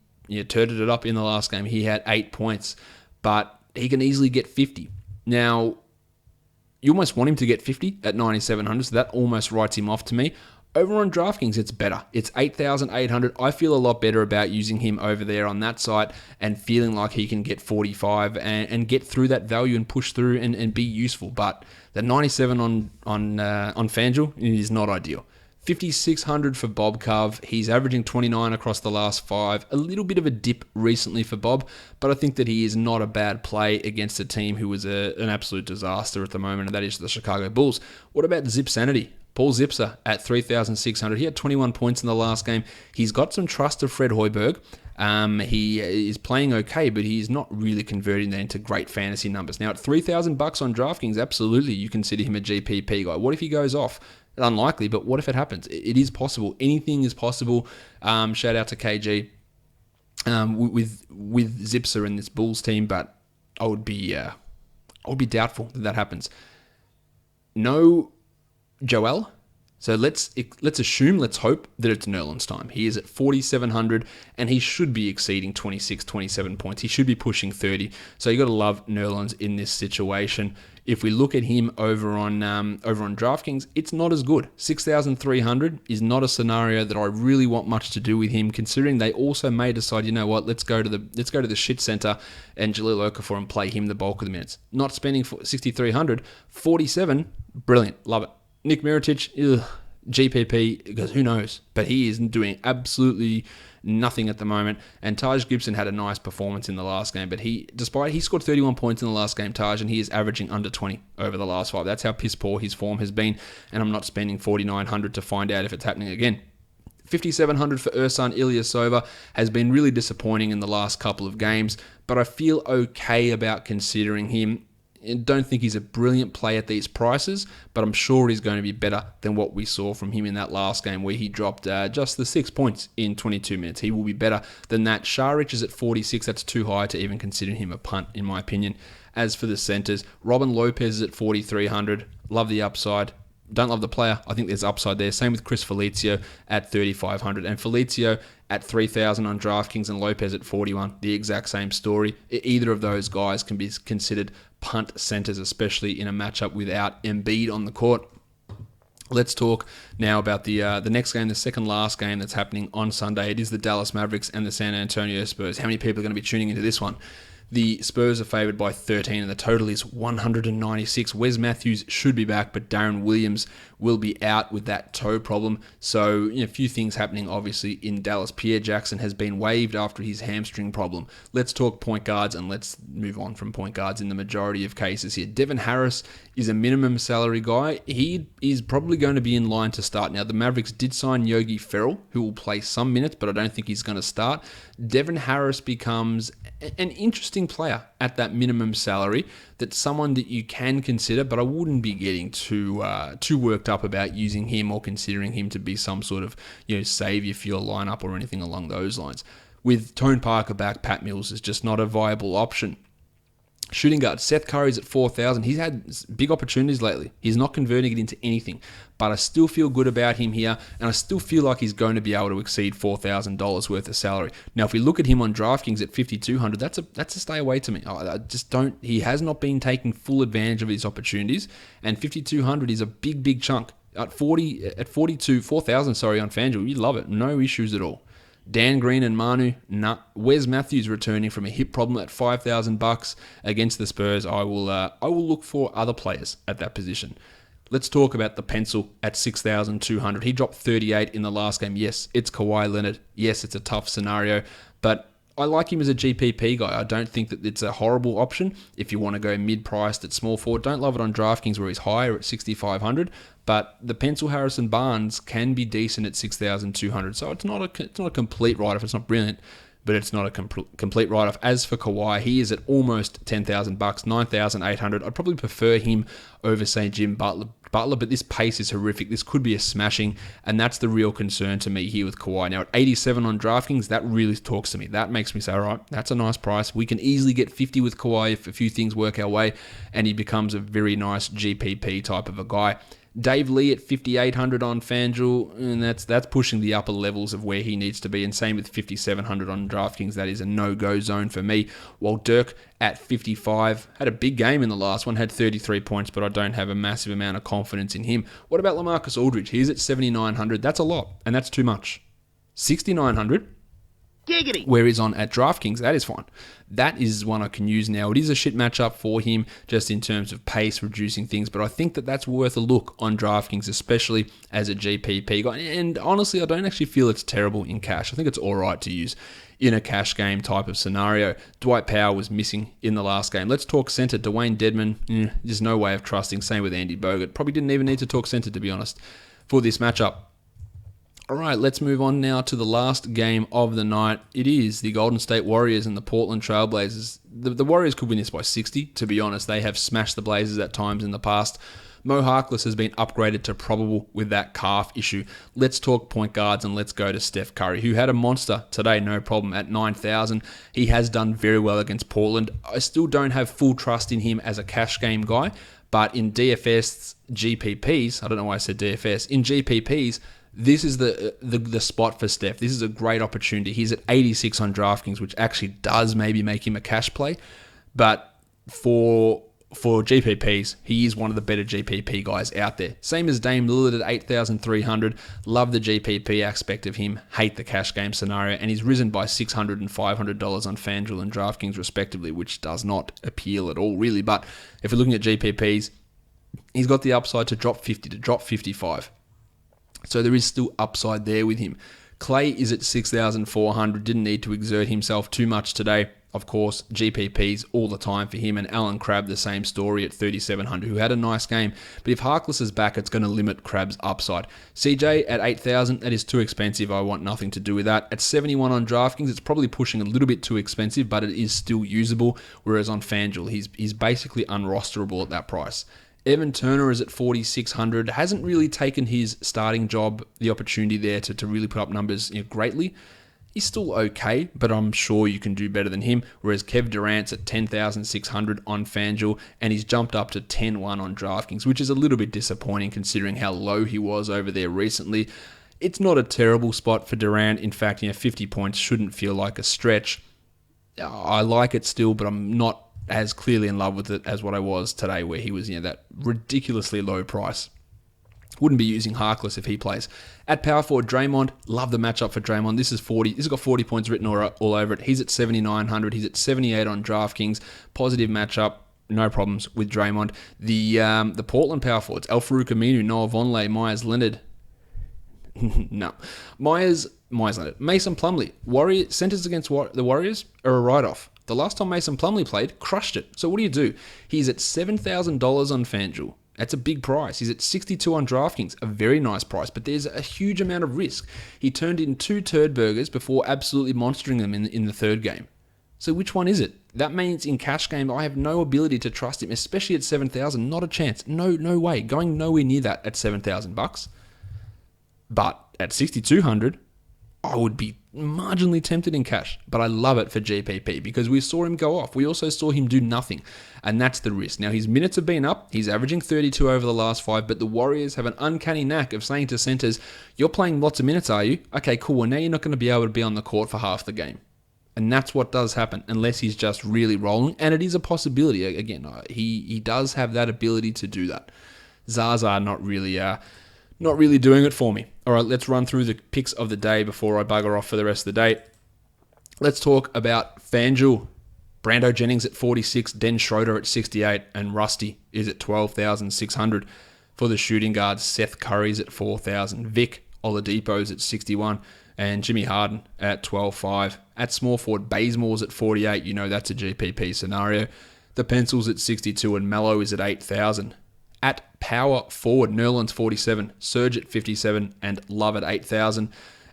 turded it up in the last game. He had 8 points, but he can easily get 50. Now, you almost want him to get 50 at 9,700, so that almost writes him off to me. Over on DraftKings, it's better. It's 8,800. I feel a lot better about using him over there on that site and feeling like he can get 45 and get through that value and push through and be useful. But the 97 on FanDuel is not ideal. 5,600 for Bob Cove. He's averaging 29 across the last 5. A little bit of a dip recently for Bob, but I think that he is not a bad play against a team who is an absolute disaster at the moment, and that is the Chicago Bulls. What about Zip Sanity? Paul Zipser at 3,600. He had 21 points in the last game. He's got some trust of Fred Hoiberg. He is playing okay, but he is not really converting that into great fantasy numbers. Now, at $3,000 on DraftKings, absolutely, you consider him a GPP guy. What if he goes off? Unlikely, but what if it happens? It is possible. Anything is possible. Shout out to KG with Zipser and this Bulls team, but I would be doubtful that happens. No Joel. So let's hope that it's Nerlens time. He is at 4,700 and he should be exceeding 26, 27 points. He should be pushing 30. So you got to love Nerlens in this situation. If we look at him over on DraftKings, it's not as good. 6,300 is not a scenario that I really want much to do with him, considering they also may decide, you know what, let's go to the shit center and Jahlil Okafor and play him the bulk of the minutes. Not spending 6,300, 47, brilliant, love it. Nick Mirotic, GPP, because who knows? But he is doing absolutely nothing at the moment. And Taj Gibson had a nice performance in the last game, but he scored 31 points in the last game, Taj, and he is averaging under 20 over the last 5. That's how piss poor his form has been, and I'm not spending 4,900 to find out if it's happening again. 5,700 for Ersan Ilyasova has been really disappointing in the last couple of games, but I feel okay about considering him. I don't think he's a brilliant play at these prices, but I'm sure he's going to be better than what we saw from him in that last game where he dropped just the 6 points in 22 minutes. He will be better than that. Šarić is at 46. That's too high to even consider him a punt, in my opinion. As for the centers, Robin Lopez is at 4,300. Love the upside. Don't love the player. I think there's upside there. Same with Chris Felicio at 3,500. And Felicio at 3,000 on DraftKings and Lopez at 41. The exact same story. Either of those guys can be considered punt centers, especially in a matchup without Embiid on the court. Let's talk now about the next game, the second last game that's happening on Sunday. It is the Dallas Mavericks and the San Antonio Spurs. How many people are going to be tuning into this one? The Spurs are favored by 13, and the total is 196. Wes Matthews should be back, but Darren Williams will be out with that toe problem. So, a few things happening, obviously, in Dallas. Pierre Jackson has been waived after his hamstring problem. Let's talk point guards, and let's move on from point guards in the majority of cases here. Devin Harris is a minimum salary guy. He is probably going to be in line to start. Now, the Mavericks did sign Yogi Ferrell, who will play some minutes, but I don't think he's going to start. Devin Harris becomes an interesting player at that minimum salary. That's someone that you can consider, but I wouldn't be getting too worked up about using him or considering him to be some sort of savior for your lineup or anything along those lines. With Tone Parker back, Pat Mills is just not a viable option. Shooting guard, Seth Curry's at 4,000. He's had big opportunities lately. He's not converting it into anything, but I still feel good about him here, and I still feel like he's going to be able to exceed $4,000 worth of salary. Now, if we look at him on DraftKings at 5,200, that's a stay away to me. I just don't. He has not been taking full advantage of his opportunities, and 5,200 is a big chunk. At 4,000 on FanDuel, you love it. No issues at all. Dan Green and Manu, nah. Wes Matthews returning from a hip problem at $5,000 against the Spurs. I will look for other players at that position. Let's talk about the pencil at 6,200. He dropped 38 in the last game. Yes, it's Kawhi Leonard. Yes, it's a tough scenario, but I like him as a GPP guy. I don't think that it's a horrible option if you want to go mid-priced at small forward. Don't love it on DraftKings where he's higher at 6,500, but the pencil Harrison Barnes can be decent at 6,200. So it's not a complete write-off. It's not brilliant, but it's not a complete write-off. As for Kawhi, he is at almost $10,000, 9,800. I'd probably prefer him over, say, Jim Butler, but this pace is horrific. This could be a smashing, and that's the real concern to me here with Kawhi. Now, at 87 on DraftKings, that really talks to me. That makes me say, all right, that's a nice price. We can easily get 50 with Kawhi if a few things work our way, and he becomes a very nice GPP type of a guy. Dave Lee at 5,800 on FanDuel, and that's pushing the upper levels of where he needs to be. And same with 5,700 on DraftKings. That is a no-go zone for me. While Dirk at 55 had a big game in the last one, had 33 points, but I don't have a massive amount of confidence in him. What about LaMarcus Aldridge? He's at 7,900. That's a lot, and that's too much. 6,900. Giggity. Where he's on at DraftKings, that is fine. That is one I can use now. It is a shit matchup for him just in terms of pace, reducing things, but I think that that's worth a look on DraftKings, especially as a GPP guy. And honestly, I don't actually feel it's terrible in cash. I think it's all right to use in a cash game type of scenario. Dwight Powell was missing in the last game. Let's talk center. Dwayne Dedman, there's no way of trusting. Same with Andy Bogut. Probably didn't even need to talk center, to be honest, for this matchup. All right, let's move on now to the last game of the night. It is the Golden State Warriors and the Portland Trailblazers. The Warriors could win this by 60, to be honest. They have smashed the Blazers at times in the past. Mo Harkless has been upgraded to probable with that calf issue. Let's talk point guards and let's go to Steph Curry, who had a monster today, no problem, at 9,000. He has done very well against Portland. I still don't have full trust in him as a cash game guy, but in DFS GPPs, I don't know why I said DFS, in GPPs, this is the spot for Steph. This is a great opportunity. He's at 86 on DraftKings, which actually does maybe make him a cash play. But for GPPs, he is one of the better GPP guys out there. Same as Dame Lillard at 8,300. Love the GPP aspect of him. Hate the cash game scenario. And he's risen by $600 and $500 on FanDuel and DraftKings respectively, which does not appeal at all, really. But if you're looking at GPPs, he's got the upside to drop 50, to drop 55. So there is still upside there with him. Clay is at 6,400. Didn't need to exert himself too much today. Of course, GPPs all the time for him. And Alan Crabb, the same story at 3,700, who had a nice game. But if Harkless is back, it's going to limit Crabb's upside. CJ at 8,000, that is too expensive. I want nothing to do with that. At 71 on DraftKings, it's probably pushing a little bit too expensive, but it is still usable. Whereas on FanDuel, he's basically unrosterable at that price. Evan Turner is at 4,600. Hasn't really taken his starting job, the opportunity there to really put up numbers greatly. He's still okay, but I'm sure you can do better than him. Whereas Kev Durant's at 10,600 on FanDuel, and he's jumped up to 10-1 on DraftKings, which is a little bit disappointing considering how low he was over there recently. It's not a terrible spot for Durant. In fact, 50 points shouldn't feel like a stretch. I like it still, but I'm not as clearly in love with it as what I was today, where he was that ridiculously low price. Wouldn't be using Harkless if he plays. At power forward, Draymond, love the matchup for Draymond. This is 40. This has got 40 points written all over it. He's at 7,900. He's at 78 on DraftKings. Positive matchup. No problems with Draymond. The Portland power forwards, Al-Farouq Aminu, Noah Vonleh, Myers Leonard. No. Myers Leonard. Mason Plumlee. Centers against the Warriors are a write-off. The last time Mason Plumlee played, crushed it. So what do? He's at $7,000 on FanDuel. That's a big price. He's at 62 on DraftKings, a very nice price, but there's a huge amount of risk. He turned in 2 turd burgers before absolutely monstering them in the third game. So which one is it? That means in cash game, I have no ability to trust him, especially at 7,000. Not a chance. No way. Going nowhere near that at $7,000. But at 6,200, I would be marginally tempted in cash, but I love it for GPP because we saw him go off. We also saw him do nothing, and that's the risk. Now, his minutes have been up. He's averaging 32 over the last 5, but the Warriors have an uncanny knack of saying to centers, you're playing lots of minutes, are you? Okay, cool. Well, now you're not going to be able to be on the court for half the game. And that's what does happen, unless he's just really rolling, and it is a possibility. Again, he does have that ability to do that. Zaza not really doing it for me. All right, let's run through the picks of the day before I bugger off for the rest of the day. Let's talk about FanDuel. Brando Jennings at 46, Den Schroeder at 68, and Rusty is at 12,600. For the shooting guards, Seth Curry's at 4,000. Vic Oladipo's at 61, and Jimmy Harden at 12,500. At small forward, Bazemore's at 48. That's a GPP scenario. The pencil's at 62, and Mello is at 8,000. At power forward, Nerlens 47, Serge at 57, and Love at 8,000.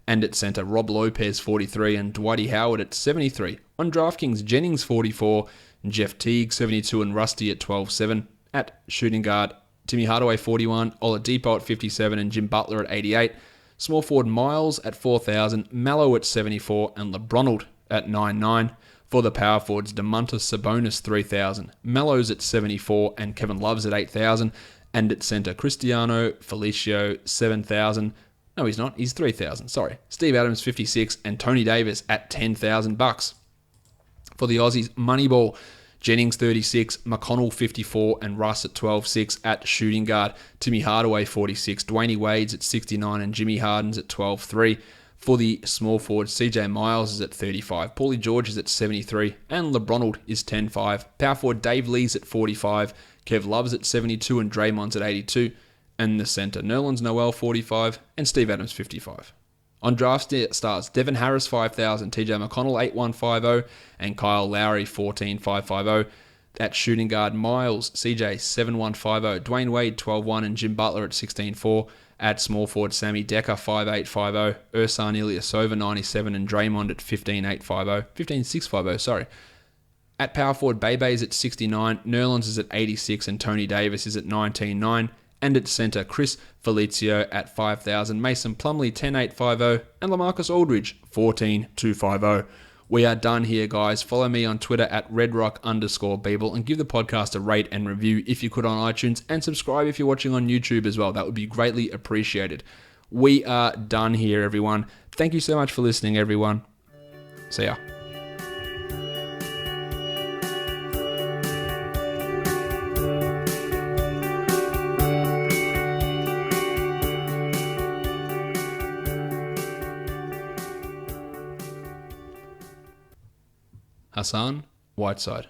And at center, Rob Lopez 43, and Dwighty Howard at 73. On DraftKings, Jennings 44, Jeff Teague 72, and Rusty at 12,700. At shooting guard, Timmy Hardaway 41, Oladipo at 57, and Jim Butler at 88. Small forward, Miles at 4,000, Mallow at 74, and LeBronald at 9,900. For the power forwards, Domantas Sabonis 3,000, Mellows at 74, and Kevin Love's at 8,000. And at centre, Cristiano Felicio, 7,000. No, he's not. He's 3,000. Sorry. Steve Adams, 56, and Tony Davis at $10,000. For the Aussies, Moneyball, Jennings, 36, McConnell, 54, and Russ at 12.6 at shooting guard. Timmy Hardaway, 46, Dwayne Wade's at 69, and Jimmy Harden's at 12.3. For the small forwards, CJ Miles is at 35, Paulie George is at 73, and LeBronald is 10.5. Power forward Dave Lee's at 45, Kev Love's at 72, and Draymond's at 82. And the centre, Nerlens Noel, 45, and Steve Adams, 55. On draft stars, Devin Harris, 5,000, TJ McConnell, 8,150, and Kyle Lowry, 14,550. At shooting guard, Miles, CJ, 7,150, Dwayne Wade, 12,1, and Jim Butler at 16,4. At small forward, Sammy Decker, 5,850, Ersan Ilyasova, 97, and Draymond at 15,650, sorry. At power forward, Bebe's at 69, Nerlens is at 86, and Tony Davis is at 19,9. And at centre, Chris Felicio at 5,000, Mason Plumlee 10,850, and LaMarcus Aldridge 14,250. We are done here, guys. Follow me on Twitter at redrock_Beeble and give the podcast a rate and review if you could on iTunes, and subscribe if you're watching on YouTube as well. That would be greatly appreciated. We are done here, everyone. Thank you so much for listening, everyone. See ya. Hassan Whiteside.